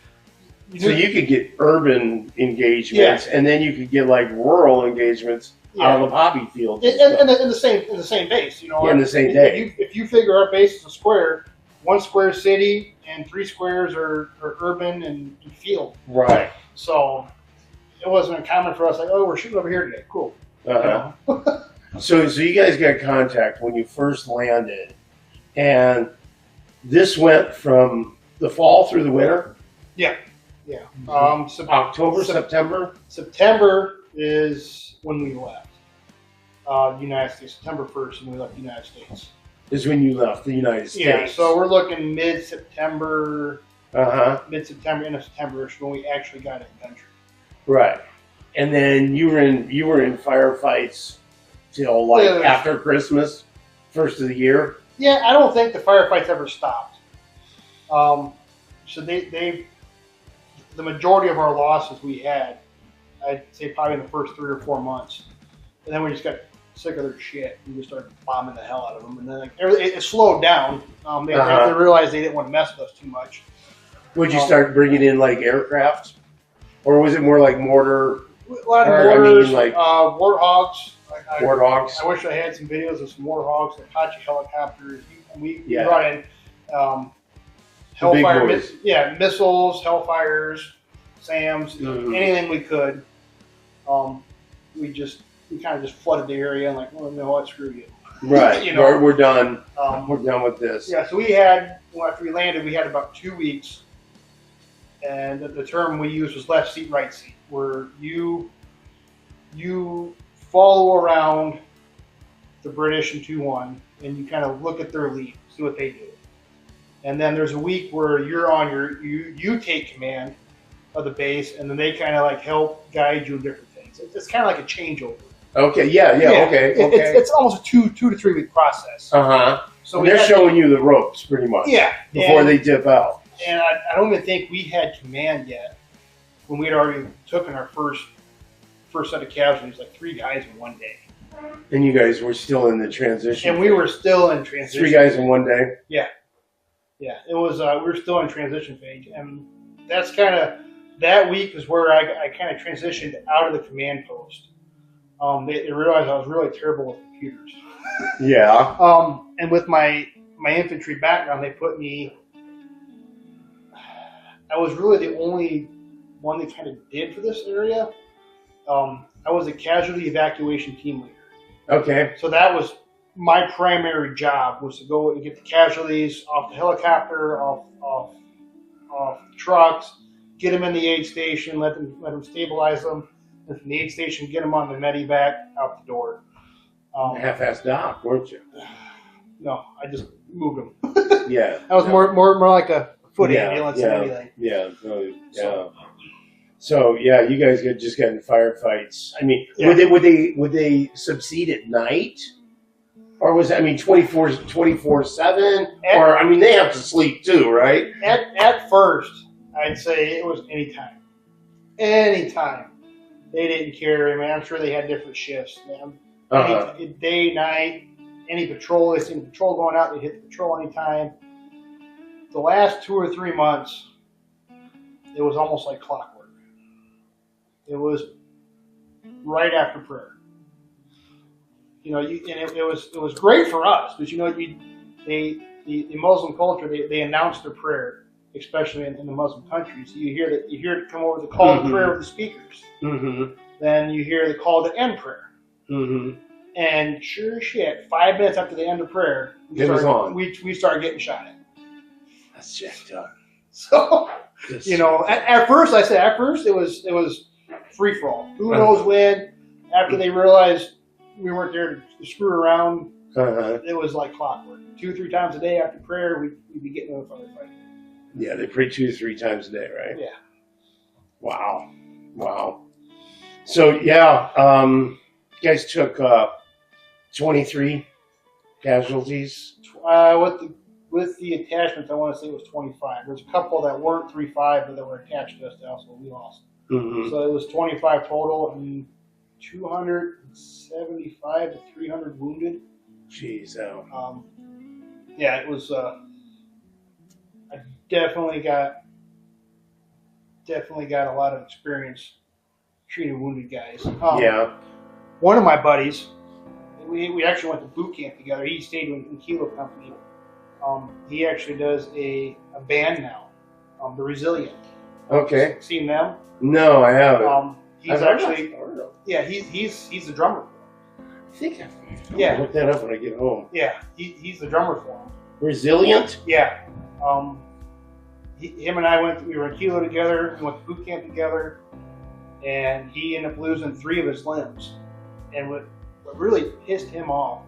So you could get urban engagements, and then you could get like rural engagements out of the poppy fields. In the same base, you know. Yeah, in the same day. If you figure our base is a square, 1 square is city, and 3 squares are urban and field. Right. So it wasn't uncommon for us, like, oh, we're shooting over here today. Cool. Uh-huh. So you guys got contact when you first landed, and this went from the fall through the winter? Yeah. October, September? September is when we left the United States. September 1st when we left the United States. Is when you left the United States. Yeah, so we're looking mid-September, end of September is when we actually got in the country. Right. And then you were in firefights till like after Christmas, first of the year? Yeah, I don't think the firefights ever stopped. So the majority of our losses we had, I'd say probably in the first 3 or 4 months. And then we just got sick of their shit and just started bombing the hell out of them. And then it slowed down. They realized they didn't want to mess with us too much. Would you start bringing in like aircraft? Or was it more like mortar? A lot of mortars, like warthogs. Warthogs. I wish I had some videos of some warthogs, Apache helicopters. We brought in Hellfire, missiles, Hellfires, SAMs, anything we could. We kind of just flooded the area and like, well, no, what, screw you. Right. You know, we're done. We're done with this. Yeah. So we had, after we landed, we had about 2 weeks, and the term we used was left seat, right seat, where you follow around the British in 2-1, and you kind of look at their lead, see what they do. And then there's a week where you're on you take command of the base, and then they kind of like help guide you in different things. It's kind of like a changeover. Okay. Yeah. Okay. It's almost a 2 to 3 week process. So they're showing you the ropes pretty much. Yeah. Before they dip out. And I don't even think we had command yet when we had already taken our first set of casualties, like 3 guys in 1 day. And you guys were still in the transition. And we were still in transition. 3 guys in 1 day. Yeah. It was. We were still in transition phase, and that's kind of that week is where I kind of transitioned out of the command post. They realized I was really terrible with computers. Yeah. And with my infantry background, they put me. I was really the only one they kind of did for this area. I was a casualty evacuation team leader. Okay. So that was my primary job, was to go and get the casualties off the helicopter, off the trucks, get them in the aid station, let them stabilize them, and from the aid station, get them on the medevac out the door. Half-assed doc, weren't you? No, I just moved them. Yeah. I was more like a foot ambulance than anything. Yeah. So you guys just got in firefights. I mean, would they subside at night, or was it, 24/7? Or I mean, they have to sleep too, right? At first, I'd say it was anytime. Anytime. They didn't care. I'm sure they had different shifts. Day, night, any patrol. They seen the patrol going out. They hit the patrol anytime. The last 2 or 3 months, it was almost like clockwork. It was right after prayer. it was great for us, because the Muslim culture, they announce their prayer, especially in the Muslim countries. You hear it come over the call to prayer of the speakers. Mm-hmm. Then you hear the call to end prayer. Mm-hmm. And sure as shit, 5 minutes after the end of prayer, we started getting shot at. That's jacked up. So, at first it was free for all. Who knows when? After they realized we weren't there to screw around, it was like clockwork. 2-3 times a day after prayer, we'd be getting in a firefight. Yeah, they pray 2-3 times a day, right? Yeah. Wow. So you guys took 23 casualties. With the attachments, I want to say it was 25. There's a couple that weren't 3-5, but that were attached to us that also we lost. Mm-hmm. So it was 25 total, and 275 to 300 wounded. Jeez, it was. I definitely got a lot of experience treating wounded guys. One of my buddies, we actually went to boot camp together. He stayed in Kilo Company. He actually does a band now, the Resilient. Okay. Seen them? No, I haven't. He's actually, he's the drummer for them. I think I'll look that up when I get home. Yeah, he's the drummer for them. Resilient? Yeah. Him and I we were in Kilo together. We went to boot camp together, and he ended up losing 3 of his limbs. And what really pissed him off,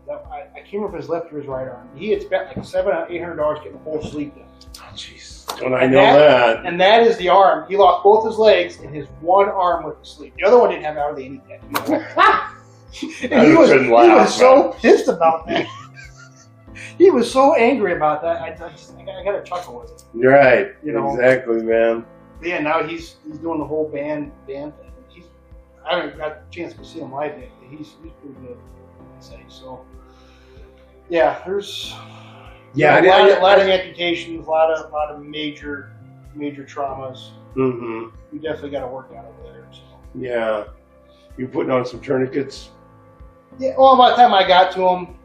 I can't remember if his left or his right arm. He had spent like $700-800 getting a whole sleeve done. Oh, jeez. Don't I know that? And that is the arm. He lost both his legs and his one arm with the sleeve. The other one didn't have hardly any tattoo. And he was so pissed about that. He was so angry about that. I got to chuckle with it. Right. Exactly, man. Yeah. Now he's doing the whole band thing. I haven't got a chance to see him live yet. He's pretty good, I'd say. So. Yeah, there's a lot of amputations, a lot of major traumas. Mm-hmm. We definitely got to work out over there. So. Yeah, you putting on some tourniquets? Yeah. Well, by the time I got to them,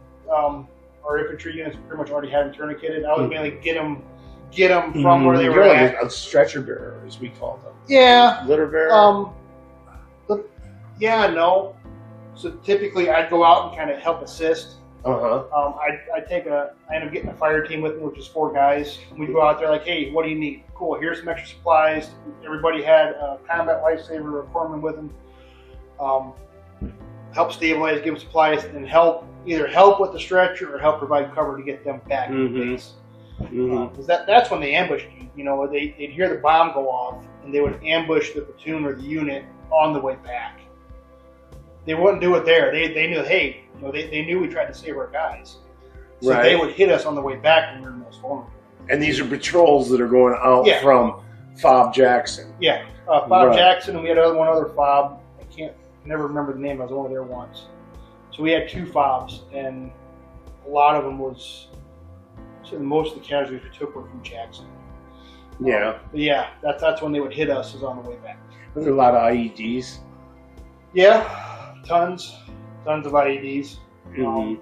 our infantry units pretty much already had them tourniqueted. I was mainly get them from where they were at. A stretcher bearer, as we call them. Yeah. Litter bearer. No. So typically, I'd go out and kind of help assist. I I end up getting a fire team with me, which is 4 guys. We'd go out there like, hey, what do you need? Cool, here's some extra supplies. Everybody had a combat lifesaver or foreman with them. Help stabilize, give them supplies, and either help with the stretcher or help provide cover to get them back to base. Because that's when they ambushed you. They'd hear the bomb go off, and they would ambush the platoon or the unit on the way back. They wouldn't do it there. They knew, hey, they knew we tried to save our guys. So they would hit us on the way back when we were most vulnerable. And these are patrols that are going out from Fob Jackson. Yeah, Fob Jackson, and we had one other Fob. I never remember the name. I was only there once. So we had 2 Fobs, and a lot of them most of the casualties we took were from Jackson. Yeah. But yeah, that's when they would hit us, is on the way back. Were there a lot of IEDs? Yeah, tons of IEDs. Mm-hmm.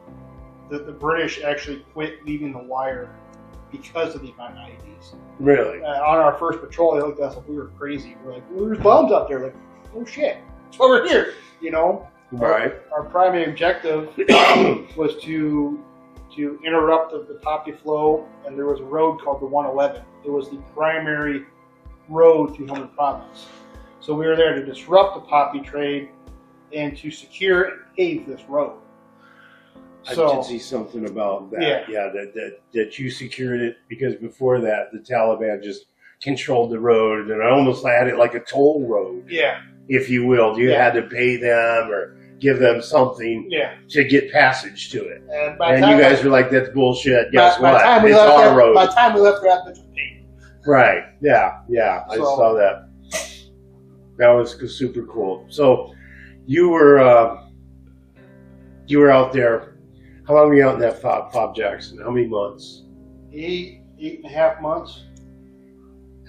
The British actually quit leaving the wire because of the amount of IEDs. Really? On our first patrol, they looked at us like we were crazy. We're like, well, there's bombs out there. Like, oh shit, it's over here. Right. Our primary objective was to interrupt the poppy flow, and there was a road called the 111. It was the primary road through Helmand Province. So we were there to disrupt the poppy trade and to secure and pave this road. I did see something about that. Yeah, that you secured it, because before that, the Taliban just controlled the road, and I almost had it like a toll road. Yeah. If you will. You had to pay them or give them something to get passage to it. And you guys were like, that's bullshit. Guess what? It's our road. By the time we left, that bitch was paid. Right. Yeah. I saw that. That was super cool. So you were out there. How long were you out in that Fob Jackson? How many months? 8.5 months.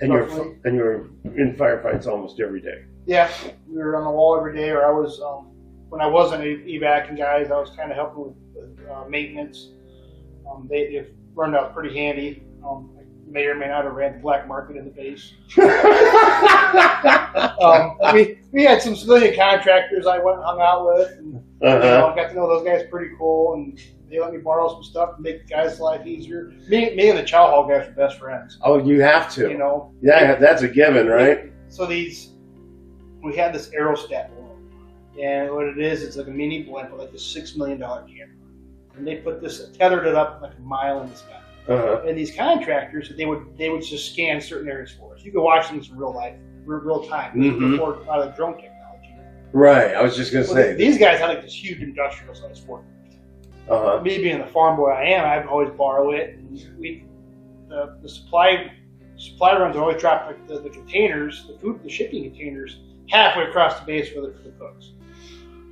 And you're in firefights almost every day. Yeah, we were on the wall every day, or I was when I wasn't evacing guys, I was kind of helping with maintenance. They learned out pretty handy. May or may not have ran the black market in the base. We had some civilian contractors I went and hung out with, and got to know those guys pretty cool, and they let me borrow some stuff to make the guys' life easier. Me and the chow hall guys were best friends. Oh, you have to. You know. Yeah, that's a given, right? So we had this aerostat balloon, and what it is, it's like a mini blimp with like a $6 million camera, and they tethered it up like a mile in the sky. And these contractors, they would just scan certain areas for us. You could watch things in real life, real time, before a lot of drone technology. Right. I was just gonna say these guys had like this huge industrial size forklift. Me being the farm boy I am, I'd always borrow it. And the supply runs always drop like the containers, the shipping containers, halfway across the base for the cooks.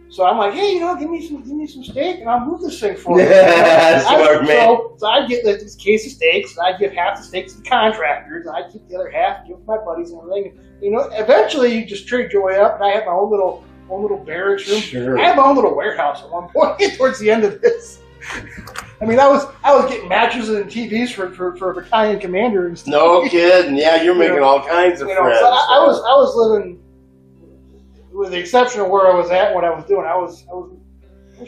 So I'm like, hey, give me some steak, and I'll move this thing for you. Smart man. So I get this case of steaks, and I give half the steaks to the contractors, and I keep the other half and give it to my buddies and everything. Eventually you just trade your way up, and I have my own little barracks room. Sure. I have my own little warehouse at one point towards the end of this. I mean, I was getting mattresses and TVs for a battalion commander and stuff. No kidding. Yeah, you're making all kinds of friends. So I was living. With the exception of where I was at and what I was doing, I was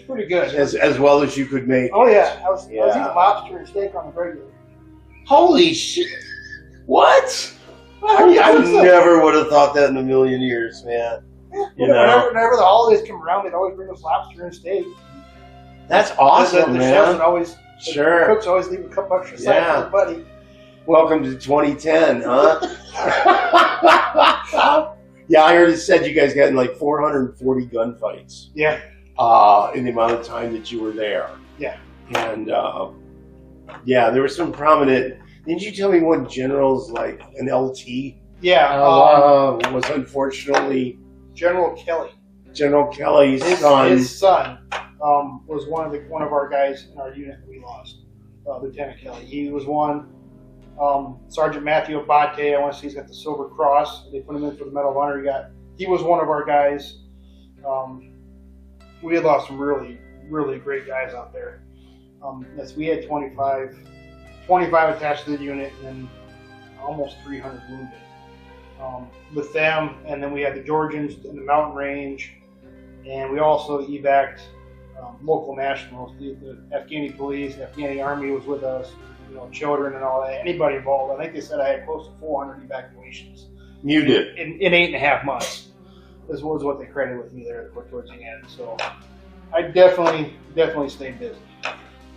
pretty good. As well as you could make. Oh yeah, I was eating lobster and steak on the regular. Holy shit! What? I never would have thought that in a million years, man. Whenever the holidays come around, they'd always bring us lobster and steak. That's awesome, the man. chefs would always, sure. The cooks always leave a couple extra sides for everybody. Welcome to 2010, huh? Yeah, I heard it said you guys got in like 440 gunfights. Yeah. In the amount of time that you were there. Yeah. And there were some prominent. Didn't you tell me one general's like an LT? Yeah. Was unfortunately General Kelly. General Kelly's son. His son was one of our guys in our unit that we lost. Lieutenant Kelly. He was one. Sergeant Matthew Abate, I want to say he's got the Silver Cross. They put him in for the Medal of Honor. He was one of our guys. We had lost some really, really great guys out there. We had 25 attached to the unit and then almost 300 wounded. With them, and then we had the Georgians in the mountain range, and we also evac'd local nationals. The Afghani police, the Afghani army was with us. Children and all that, anybody involved. I think they said I had close to 400 evacuations. You did? In 8.5 months. This was what they credited with me there towards the end. So I definitely stayed busy.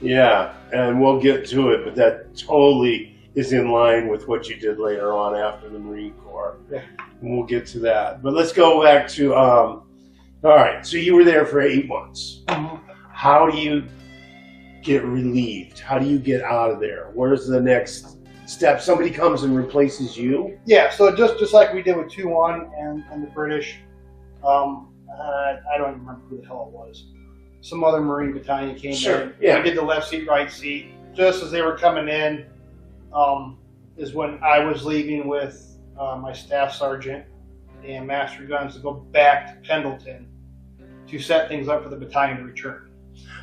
Yeah, and we'll get to it, but that totally is in line with what you did later on after the Marine Corps. Yeah. And we'll get to that. But let's go back to, all right, so you were there for 8 months. Mm-hmm. How do you get relieved? How do you get out of there? Where's the next step? Somebody comes and replaces you? Yeah, so just like we did with 2-1 and the British, I don't even remember who the hell it was. Some other Marine battalion came in. Yeah. I did the left seat, right seat. Just as they were coming in is when I was leaving with my staff sergeant and master guns to go back to Pendleton to set things up for the battalion to return.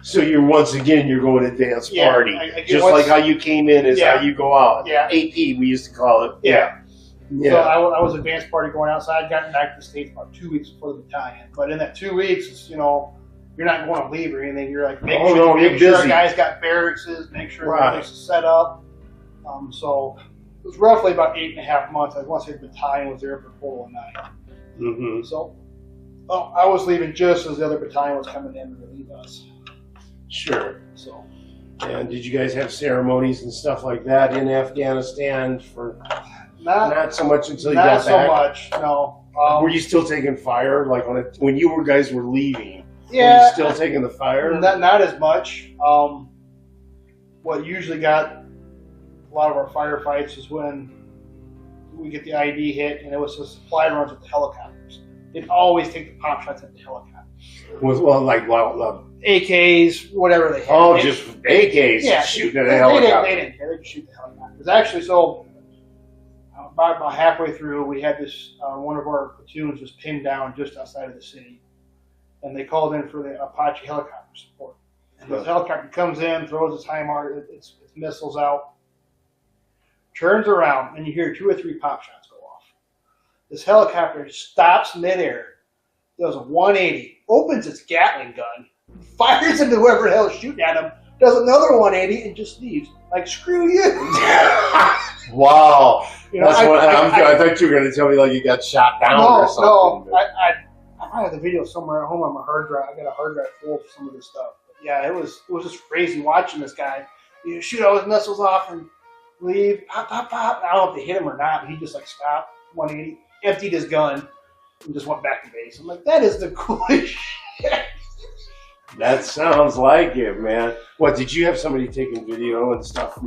So you're going to dance party. Just like how you came in is how you go out. Yeah. AP, we used to call it. Yeah. So I was advanced party going outside. Got back to the States about 2 weeks before the battalion. But in that 2 weeks, it's, you're not going to leave or anything. You're like, make sure our guys got barracks, make sure everything's set up. So it was roughly about 8.5 months. I want to say the battalion was there for 409. Mm-hmm. So I was leaving just as the other battalion was coming in to relieve us. Sure. So. And did you guys have ceremonies and stuff like that in Afghanistan for? Not so much until you got back. Not so much, no. Were you still taking fire, like when you guys were leaving? Yeah. Were you still taking the fire? Not as much. What usually got a lot of our firefights is when we get the ID hit, and it was the supply runs with the helicopters. They'd always take the pop shots at the helicopter. AKs, whatever they had. Oh, just AKs shooting at a helicopter. They didn't care. They just shoot the helicopters. Actually, so about halfway through, we had this, one of our platoons was pinned down just outside of the city. and they called in for the Apache helicopter support. And the helicopter comes in, throws its its missiles out, turns around, and you hear 2 or 3 pop shots go off. This helicopter stops midair, does a 180, opens its Gatling gun, fires into whoever the hell is shooting at him, does another 180, and just leaves. Like, screw you. Wow. You know, I thought you were going to tell me like you got shot down or something. No, I have the video somewhere at home on my hard drive. I got a hard drive full of some of this stuff. But yeah, it was just crazy watching this guy. You shoot all his missiles off and leave, pop, pop, pop. I don't know if they hit him or not, but he just like stopped, 180, emptied his gun, and just went back to base. I'm like, that is the coolest shit. That sounds like it, man. What, did you have somebody taking video and stuff?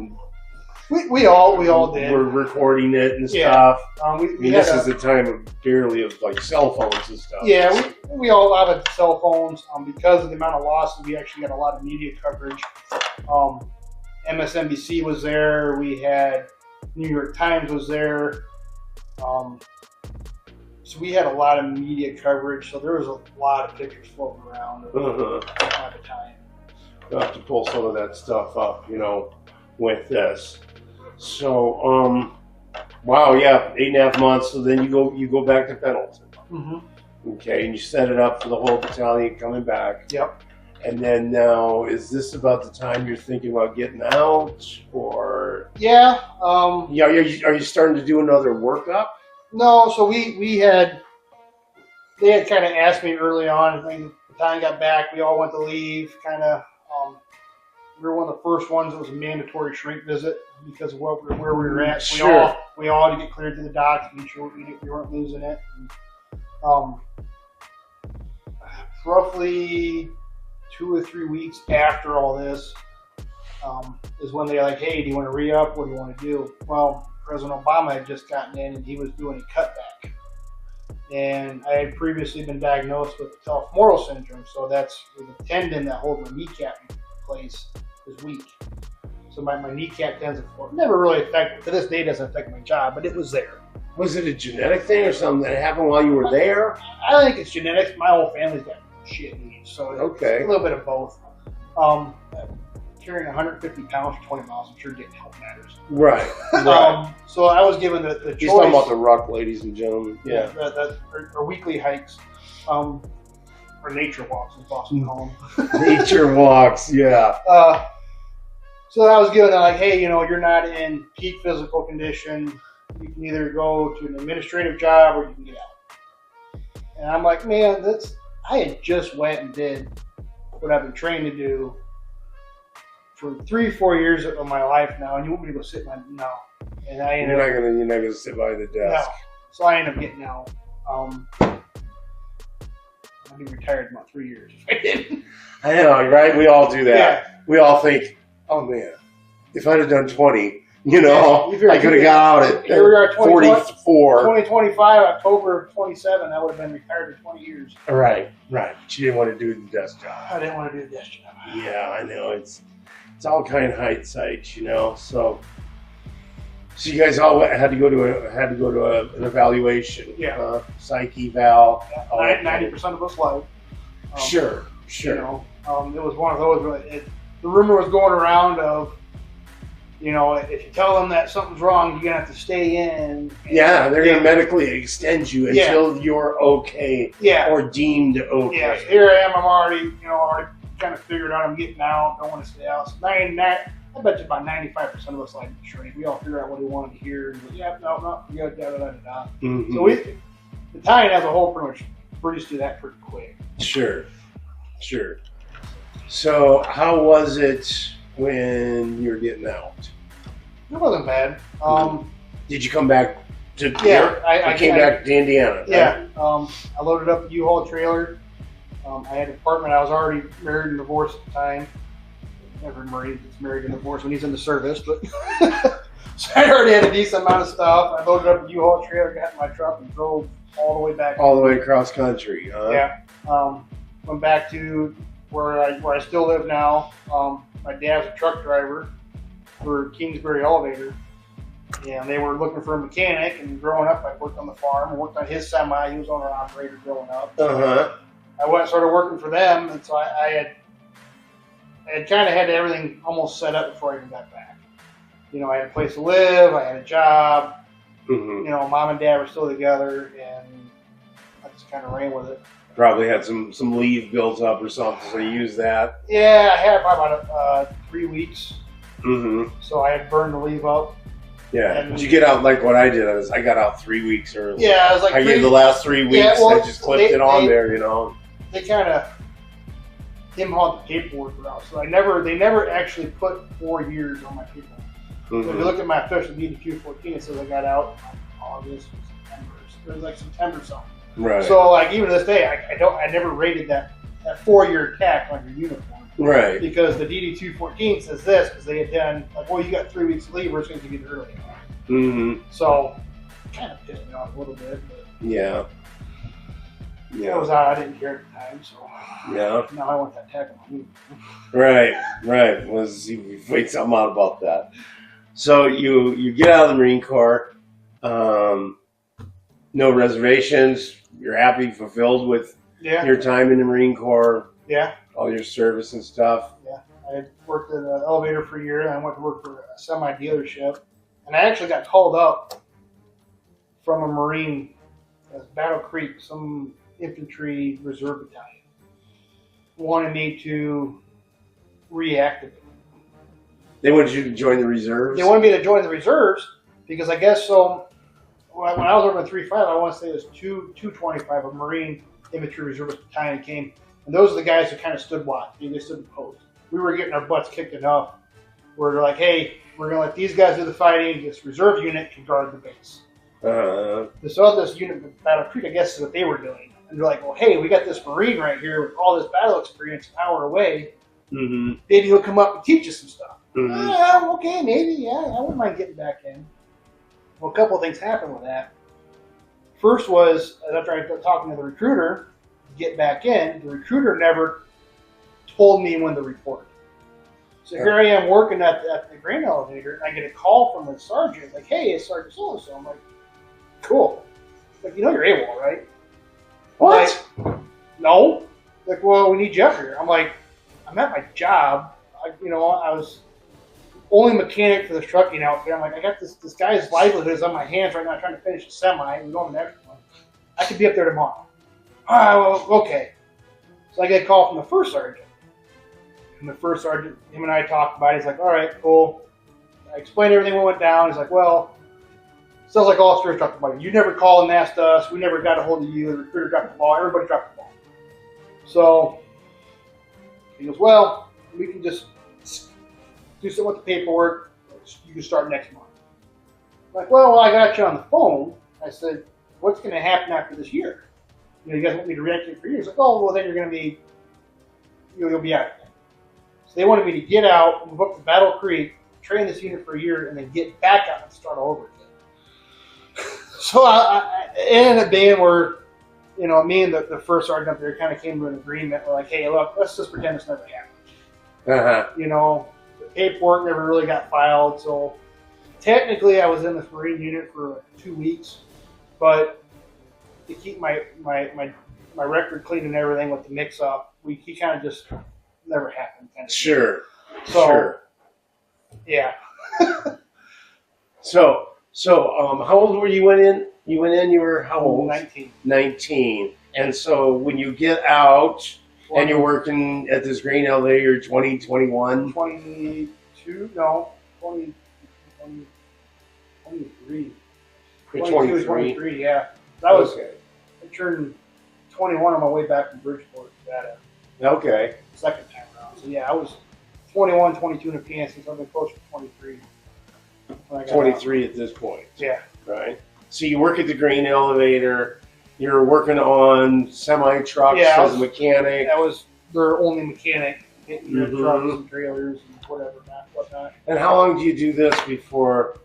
We all did. We're recording it and Yeah. stuff. This is the time of barely of like cell phones and stuff. Yeah, we all have cell phones. Because of the amount of losses, we actually got a lot of media coverage. MSNBC was there. We had New York Times was there. So we had a lot of media coverage. So there was a lot of pictures floating around at the time. We'll have to pull some of that stuff up, with this. So, wow, yeah, 8.5 months. So then you go back to Pendleton. Mm-hmm. Okay, and you set it up for the whole battalion coming back. Yep. And then now, is this about the time you're thinking about getting out, or? Yeah. Are you starting to do another workup? No. So they had kind of asked me early on. I think the time got back, we all went to leave. Kind of. We were one of the first ones that was a mandatory shrink visit because of where we were at. Sure. We all had to get cleared to the dock to make sure we weren't losing it. And, roughly 2 or 3 weeks after all this is when they're like, hey, do you want to re-up? What do you want to do? Well, President Obama had just gotten in and he was doing a cutback. And I had previously been diagnosed with Telfemoral syndrome, so that's the tendon that holds my kneecap in place is weak. So my kneecap tends to never really affected, to this day doesn't affect my job, but it was there. Was it a genetic thing or something that happened while you were there? I think it's genetics. My whole family's got shit knees, so it's a little bit of both. Carrying 150 pounds for 20 miles, I'm sure getting help matters. Right. So I was given the choice. He's talking about the ruck, ladies and gentlemen. Yeah. Our weekly hikes, or nature walks, as Boston call them. Nature walks, yeah. So I was given like, hey, you're not in peak physical condition. You can either go to an administrative job or you can get out. And I'm like, man, I had just went and did what I've been trained to do for 3-4 years of my life now, and you want me to go sit in my no. And you're not gonna sit by the desk. No. So I ended up getting out. I'd be retired in about 3 years if I didn't. I know, right? We all do that. Yeah. We all think, oh man, if I'd have done 20, I could have got out at here we are, 44. 2025, October 27, I would have been retired for 20 years. Right. But you didn't want to do the desk job. I didn't want to do the desk job. Yeah, I know. It's all kind of hindsight, So you guys all had to go to an evaluation. Yeah. Psych eval. 90% of us lied. Sure. It was one of those where the rumor was going around of, if you tell them that something's wrong, you're going to have to stay in. Yeah, they're going to medically extend you until you're okay or deemed okay. Yeah, so here I am. I'm already kind of figured out I'm getting out. Don't want to stay out. So I bet you about 95% of us like the shrink. We all figure out what we wanted to hear. And no, da da da da. Mm-hmm. So the battalion as a whole pretty much breezed through that pretty quick. Sure. So how was it when you were getting out? It wasn't bad. Did you come back to? Yeah, I came back to Indiana. Right? Yeah. I loaded up a U-Haul trailer. I had an apartment. I was already married and divorced at the time. Every Marine gets married and divorced when he's in the service, but so I already had a decent amount of stuff. I loaded up a U-Haul trailer, got in my truck, and drove all the way back. All the way across country, huh? Yeah. Went back to where I still live now. My dad's a truck driver for Kingsbury Elevator, and they were looking for a mechanic. And growing up, I worked on the farm, worked on his semi. He was owner operator growing up. I went and started working for them, and so I had kind of had everything almost set up before I even got back. You know, I had a place to live, I had a job. Mm-hmm. You know, mom and dad were still together, and I just kind of ran with it. Probably had some leave built up or something, so you used that. Yeah, I had probably about 3 weeks, Mm-hmm. so I had burned the leave up. Yeah. And- Did you get out like what I did? I got out 3 weeks early. Yeah, I was like, I gave the last 3 weeks. Yeah, well, I just clipped it on there, you know. They kind of hauled the paperwork out, so they never actually put 4 years on my paperwork. So if you look at my official DD-214, it says I got out in August or September. It was like September something. Right. So like even to this day, I never rated that 4-year tack on your uniform. Right. Because the DD-214 says this because they had done like, well, you got 3 weeks leave, we're just going to give you the early. Mm-hmm. So kind of pissed me off a little bit, but Yeah. I Yeah. was out. I didn't care at the time, so Yeah. now I want that tack on my uniform. Right. Right. Was you find something out about that? So you get out of the Marine Corps. No reservations. You're happy, fulfilled with Yeah, your time in the Marine Corps, yeah. all your service and stuff. I had worked at an elevator for a year, and I went to work for a semi dealership, and I actually got called up from a Marine, Battle Creek, some infantry reserve battalion, wanted me to reactivate. They wanted you to join the reserves. They wanted me to join the reserves because I guess so. When I was working at 3-5, I want to say it was 225, a Marine infantry reservist battalion came, and those are the guys who kind of stood watch. They stood and post. We were getting our butts kicked enough where they're like, hey, we're going to let these guys do the fighting. This reserve unit can guard the base. This unit, Battle Creek, I guess is what they were doing. And they're like, well, hey, we got this Marine right here with all this battle experience an hour away. Mm-hmm. Maybe he'll come up and teach us some stuff. Mm-hmm. Okay, maybe, yeah, I wouldn't mind getting back in. Well, a couple of things happened with that. First was, after I started talking to the recruiter to get back in, the recruiter never told me when to report. So here I am working at the grain elevator, and I get a call from the sergeant, like, hey, it's Sergeant so-and-so. I'm like, cool. Like, you know you're AWOL, right? What? Like, no. Like, well, we need you up here. I'm like, I'm at my job. I was only mechanic for this trucking outfit. I'm like, I got this guy's livelihood is on my hands right now trying to finish a semi. We're going the next one. I could be up there tomorrow. Well, okay. So I get a call from the first sergeant. And the first sergeant, him and I talked about it. He's like, all right, cool. I explained everything that went down. He's like, well, sounds like all stories talked about it. You never called and asked us. We never got a hold of you. The recruiter dropped the ball. Everybody dropped the ball. So he goes, well, we can just do something with the paperwork. You can start next month. I'm like, well, I got you on the phone. I said, what's going to happen after this year? You guys want me to reactivate for years? Like, oh, well, then you're going to be, you'll be out again. So they wanted me to get out, move up to Battle Creek, train this unit for a year, and then get back out and start all over again. So it ended up being where, me and the first sergeant up there kind of came to an agreement. We're like, hey, look, let's just pretend this never happened. Uh-huh. The paperwork never really got filed, so technically I was in this Marine unit for 2 weeks, but to keep my record clean and everything with the mix-up, he kind of just never happened. Sure. So, sure. Yeah. So, how old were you when in? You went in, you were how old? 19. 19. And so when you get out and you're working at this grain elevator, you're 20, 21? 22? No. 20, 23. You're 22, 23, yeah. That was, okay. I turned 21 on my way back from Bridgeport. Okay. Second time around. So yeah, I was 21, 22 in the pants, and something close to 23. when I got 23 at this point. Yeah. Right. So you work at the grain elevator. You're working on semi trucks as a mechanic. That was their only mechanic, hitting their Mhm. trucks and trailers and whatnot. And how long do you do this before?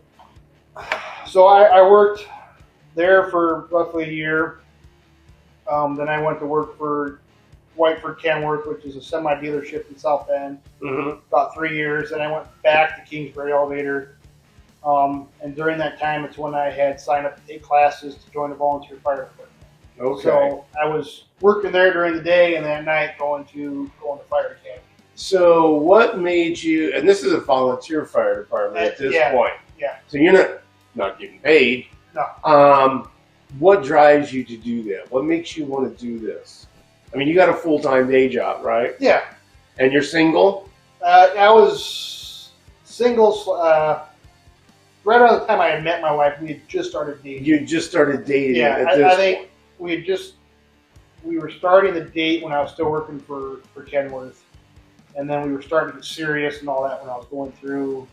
So I worked there for roughly a year. Then I went to work for Whiteford Kenworth, which is a semi dealership in South Bend, about 3 years. Then I went back to Kingsbury Elevator. And during that time, it's when I had signed up to take classes to join the volunteer fire department. Okay. So I was working there during the day, and then at night going to fire academy. So what made you? And this is a volunteer fire department at this point. Yeah. So you're not getting paid. No. What drives you to do that? What makes you want to do this? I mean, you got a full-time day job, right? Yeah. And you're single? I was single. Right around the time I had met my wife, we had just started dating. You just started dating. Yeah, at this I think we were starting the date when I was still working for Kenworth, and then we were starting to get serious and all that when I was going through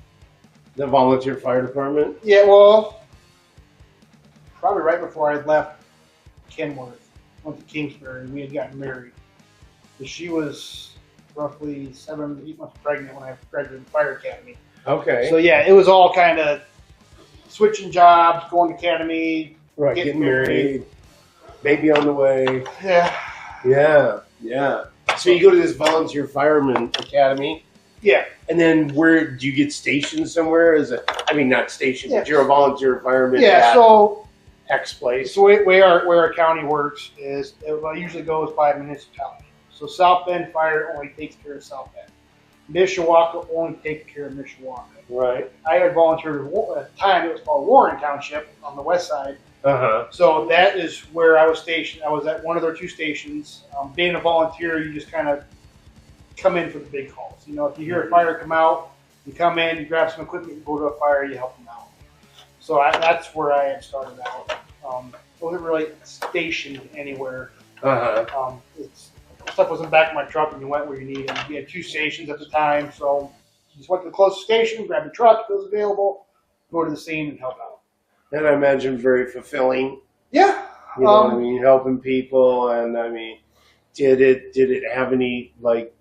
the volunteer fire department. Yeah, well, probably right before I had left Kenworth, went to Kingsbury. We had gotten married. She was roughly 7 to 8 months pregnant when I graduated fire academy. Okay. So yeah, it was all kind of switching jobs, going to academy, right, getting married, baby on the way. Yeah. Yeah. So you go to this volunteer fireman academy. Yeah. And then where do you get stationed somewhere? I mean, not stationed, but you're a volunteer fireman. Yeah. So X place. So where our county works is it usually goes by municipality. So South Bend Fire only takes care of South Bend. Mishawaka only takes care of Mishawaka. Right. I had volunteered at the time. It was called Warren Township on the west side. So that is where I was stationed. I was at one of their 2 stations. Being a volunteer, you just kind of come in for the big calls. You know, if you hear a fire come out, you come in, you grab some equipment, you go to a fire, you help them out. So that's where I had started out. Wasn't really stationed anywhere. Stuff was in the back of my truck, and you went where you needed. We had 2 stations at the time, so you just went to the closest station, grab the truck if it was available, go to the scene and help out. And I imagine very fulfilling. Yeah. You know what I mean? Helping people, and I mean, did it have any, like,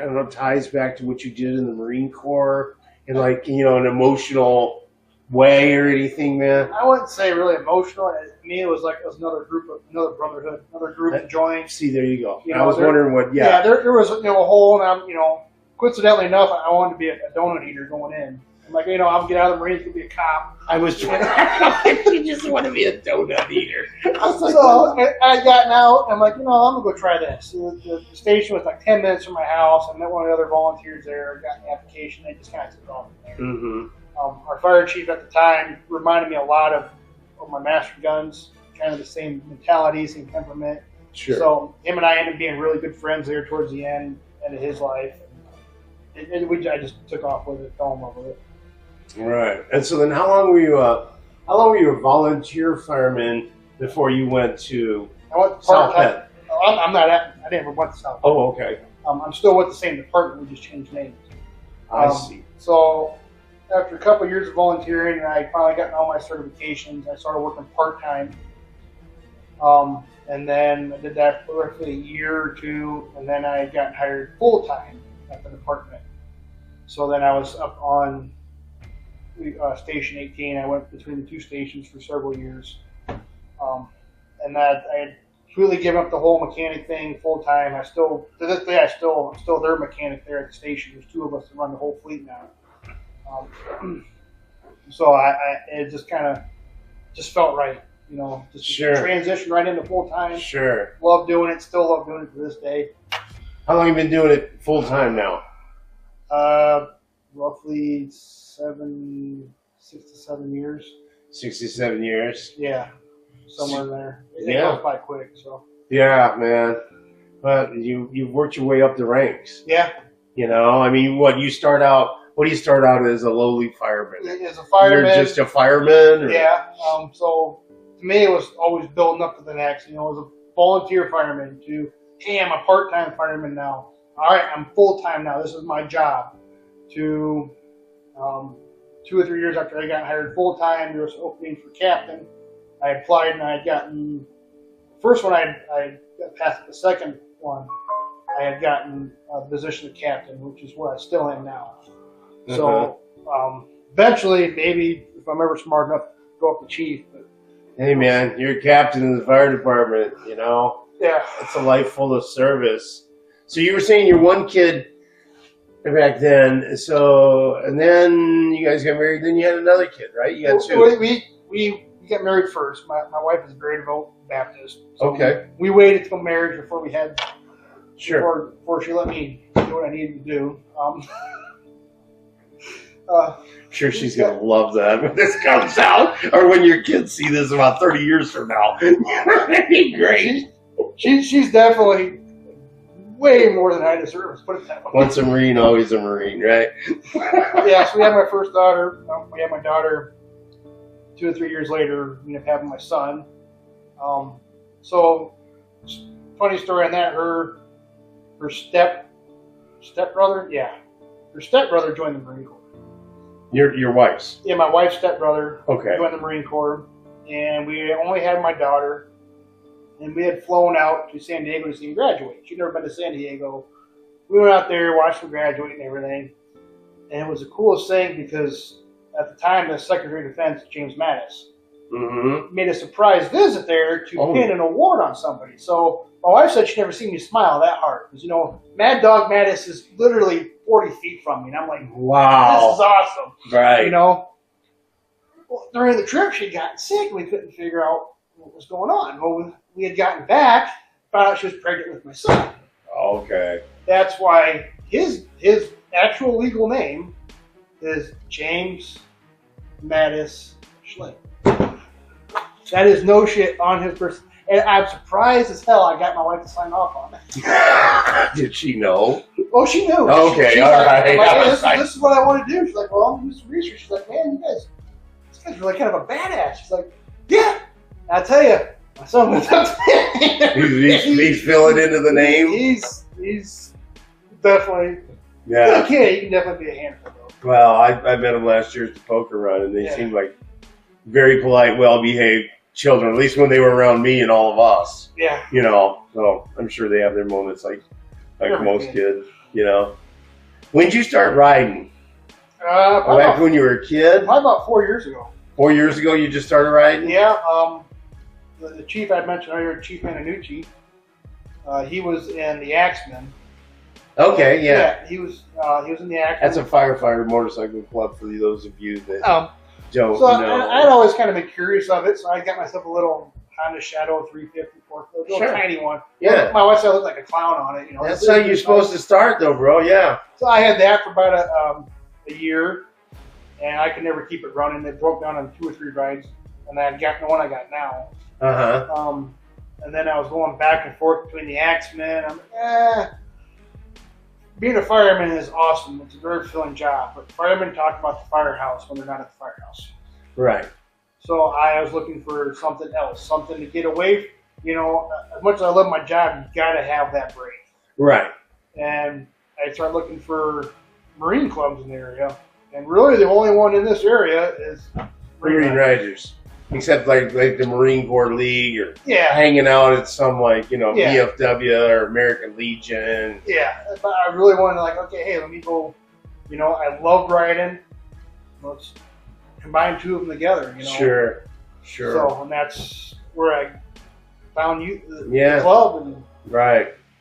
I don't know, ties back to what you did in the Marine Corps in, like, you know, an emotional way or anything, man? I wouldn't say really emotional. To me, it was another brotherhood, another group to join. See, there you go. I was wondering what. Yeah, there was a hole, and coincidentally enough, I wanted to be a donut eater going in. I'm like, I'm gonna get out of the Marines, gonna be a cop. I was trying. You just want to be a donut eater. So I got out. I'm like, I'm gonna go try this. The station was like 10 minutes from my house. I met one of the other volunteers there. Got an application. They just kind of took off from there. Mm-hmm. Our fire chief at the time reminded me a lot of my master guns. Kind of the same mentality, same temperament. Sure. So him and I ended up being really good friends there towards the end of his life. I just took off with it, fell in love with it. Right. And so then, how long were you a volunteer fireman before you went to South Bend? I never went to South Bend. Oh, okay. I'm still with the same department. We just changed names. I see. So after a couple of years of volunteering, I finally got all my certifications. I started working part-time. And then I did that for roughly a year or 2, and then I got hired full-time at the department. So then I was up on Station 18. I went between the 2 stations for several years. And that I had really given up the whole mechanic thing full-time. To this day, I'm still their mechanic there at the station. There's 2 of us that run the whole fleet now. So it just kind of just felt right. Just transition right into full time. Sure. Love doing it. Still love doing it to this day. How long have you been doing it full time now? Roughly 6 to 7 years. 6 to 7 years. Yeah, somewhere in there. It goes by quick. So. Yeah, man. But you've worked your way up the ranks. Yeah. I mean, what do you start out as a lowly fireman? As a fireman. You're just a fireman? Or? Yeah. So to me, it was always building up to the next. As a volunteer fireman to, hey, I'm a part-time fireman now. All right, I'm full-time now. This is my job. To 2 or 3 years after I got hired full-time, there was an opening for captain. I applied and I had gotten the first one. I got past the second one. I had gotten the position of captain, which is where I still am now. So eventually, maybe if I'm ever smart enough, go up to chief. But, hey, man, you're a captain in the fire department. Yeah, it's a life full of service. So you were saying you're one kid back then. So and then you guys got married. Then you had another kid, right? You got 2. We got married first. My wife is a very devout Baptist. So Okay. we waited till marriage before we had. Sure. Before she let me do what I needed to do. I'm sure she's going to love that when this comes out, or when your kids see this about 30 years from now. That'd be great. She's definitely way more than I deserve. Let's put it that way. Once a Marine, always a Marine, right? Yeah, so we had my first daughter. We had my daughter 2 or 3 years later. We ended up having my son. So, funny story on that. Her stepbrother, her stepbrother joined the Marine Corps. Your wife's? Yeah, my wife's stepbrother Okay. joined the Marine Corps, and we only had my daughter, and we had flown out to San Diego to see him graduate. She'd never been to San Diego. We went out there, watched her graduate and everything, and it was the coolest thing because at the time, the Secretary of Defense, James Mattis, made a surprise visit there to pin an award on somebody. So my wife said she'd never seen me smile that hard. Because, Mad Dog Mattis is literally 40 feet from me. And I'm like, wow. This is awesome. Right. Well, during the trip, she'd gotten sick. We couldn't figure out what was going on. Well, we had gotten back, found out she was pregnant with my son. Okay. That's why his actual legal name is James Mattis Schlick. That is no shit on his person. And I'm surprised as hell I got my wife to sign off on it. Did she know? Oh, she knew. Okay, She's all like, right. I'm like, hey, this is what I want to do. She's like, well, I'm going to do some research. She's like, man, this guy's really kind of a badass. She's like, yeah. I tell you, my son went up to he's filling into the name? He's definitely, Yeah. he can definitely be a handful, though. Well, I met him last year at the poker run, and they seemed like very polite, well-behaved children, at least when they were around me and all of us. Yeah. So I'm sure they have their moments like most kids, When did you start riding? Back when you were a kid? Probably about 4 years ago. 4 years ago you just started riding? Yeah. The chief I mentioned earlier, Chief Maninucci, he was in the Axemen. Okay, yeah. He was in the Axemen. That's a firefighter motorcycle club for those of you that don't so know. I'd always kind of been curious of it, so I got myself a little Honda Shadow 350 4-wheel, little tiny one. Yeah. My wife said I looked like a clown on it. That's how you're supposed to start, though, bro. Yeah. So I had that for about a year, and I could never keep it running. It broke down on 2 or 3 rides, and I got the one I got now. And then I was going back and forth between the Axemen. I'm like, being a fireman is awesome. It's a very fulfilling job. But firemen talk about the firehouse when they're not at the firehouse. Right. So I was looking for something else, something to get away. As much as I love my job, you got to have that break. Right. And I started looking for Marine clubs in the area. And really the only one in this area is Marine Riders. Except like the Marine Corps League or hanging out at some VFW or American Legion. Yeah, but I really wanted okay, let me go. I love riding. Let's combine 2 of them together. Sure. So, and that's where I found the club, and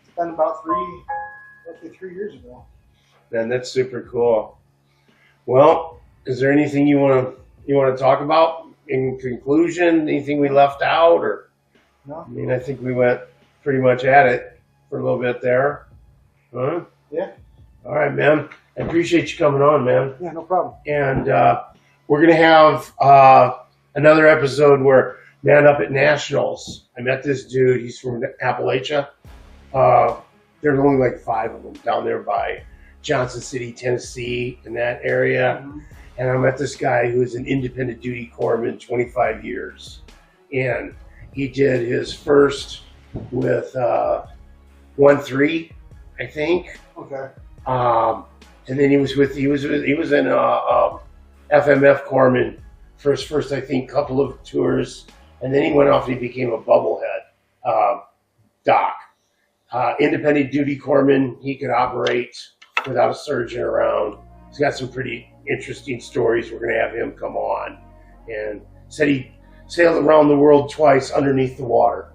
it's been about 3 years ago. Man, that's super cool. Well, is there anything you want to talk about? In conclusion, anything we left out, or? No. I mean, I think we went pretty much at it for a little bit there. Huh? Yeah. All right, man. I appreciate you coming on, man. Yeah, no problem. And we're going to have another episode where, man, up at Nationals, I met this dude. He's from Appalachia. There's only like 5 of them down there by Johnson City, Tennessee, in that area. Mm-hmm. And I met this guy who was an independent duty corpsman, 25 years. And he did his first with 1-3, I think. Okay. And then he was in FMF corpsman for his first, I think, couple of tours. And then he went off and he became a bubblehead doc. Independent duty corpsman, he could operate without a surgeon around. He's got some pretty interesting stories. We're going to have him come on. And said he sailed around the world twice underneath the water.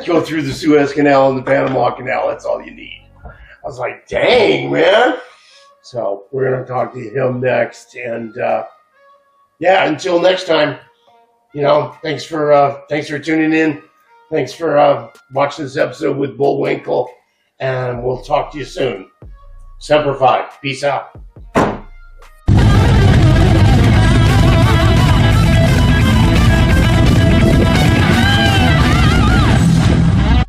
Go through the Suez Canal and the Panama Canal. That's all you need. I was like, dang, man. So we're going to talk to him next. And, until next time, thanks for tuning in. Thanks for watching this episode with Bullwinkle, and we'll talk to you soon. Semper Fi. Peace out.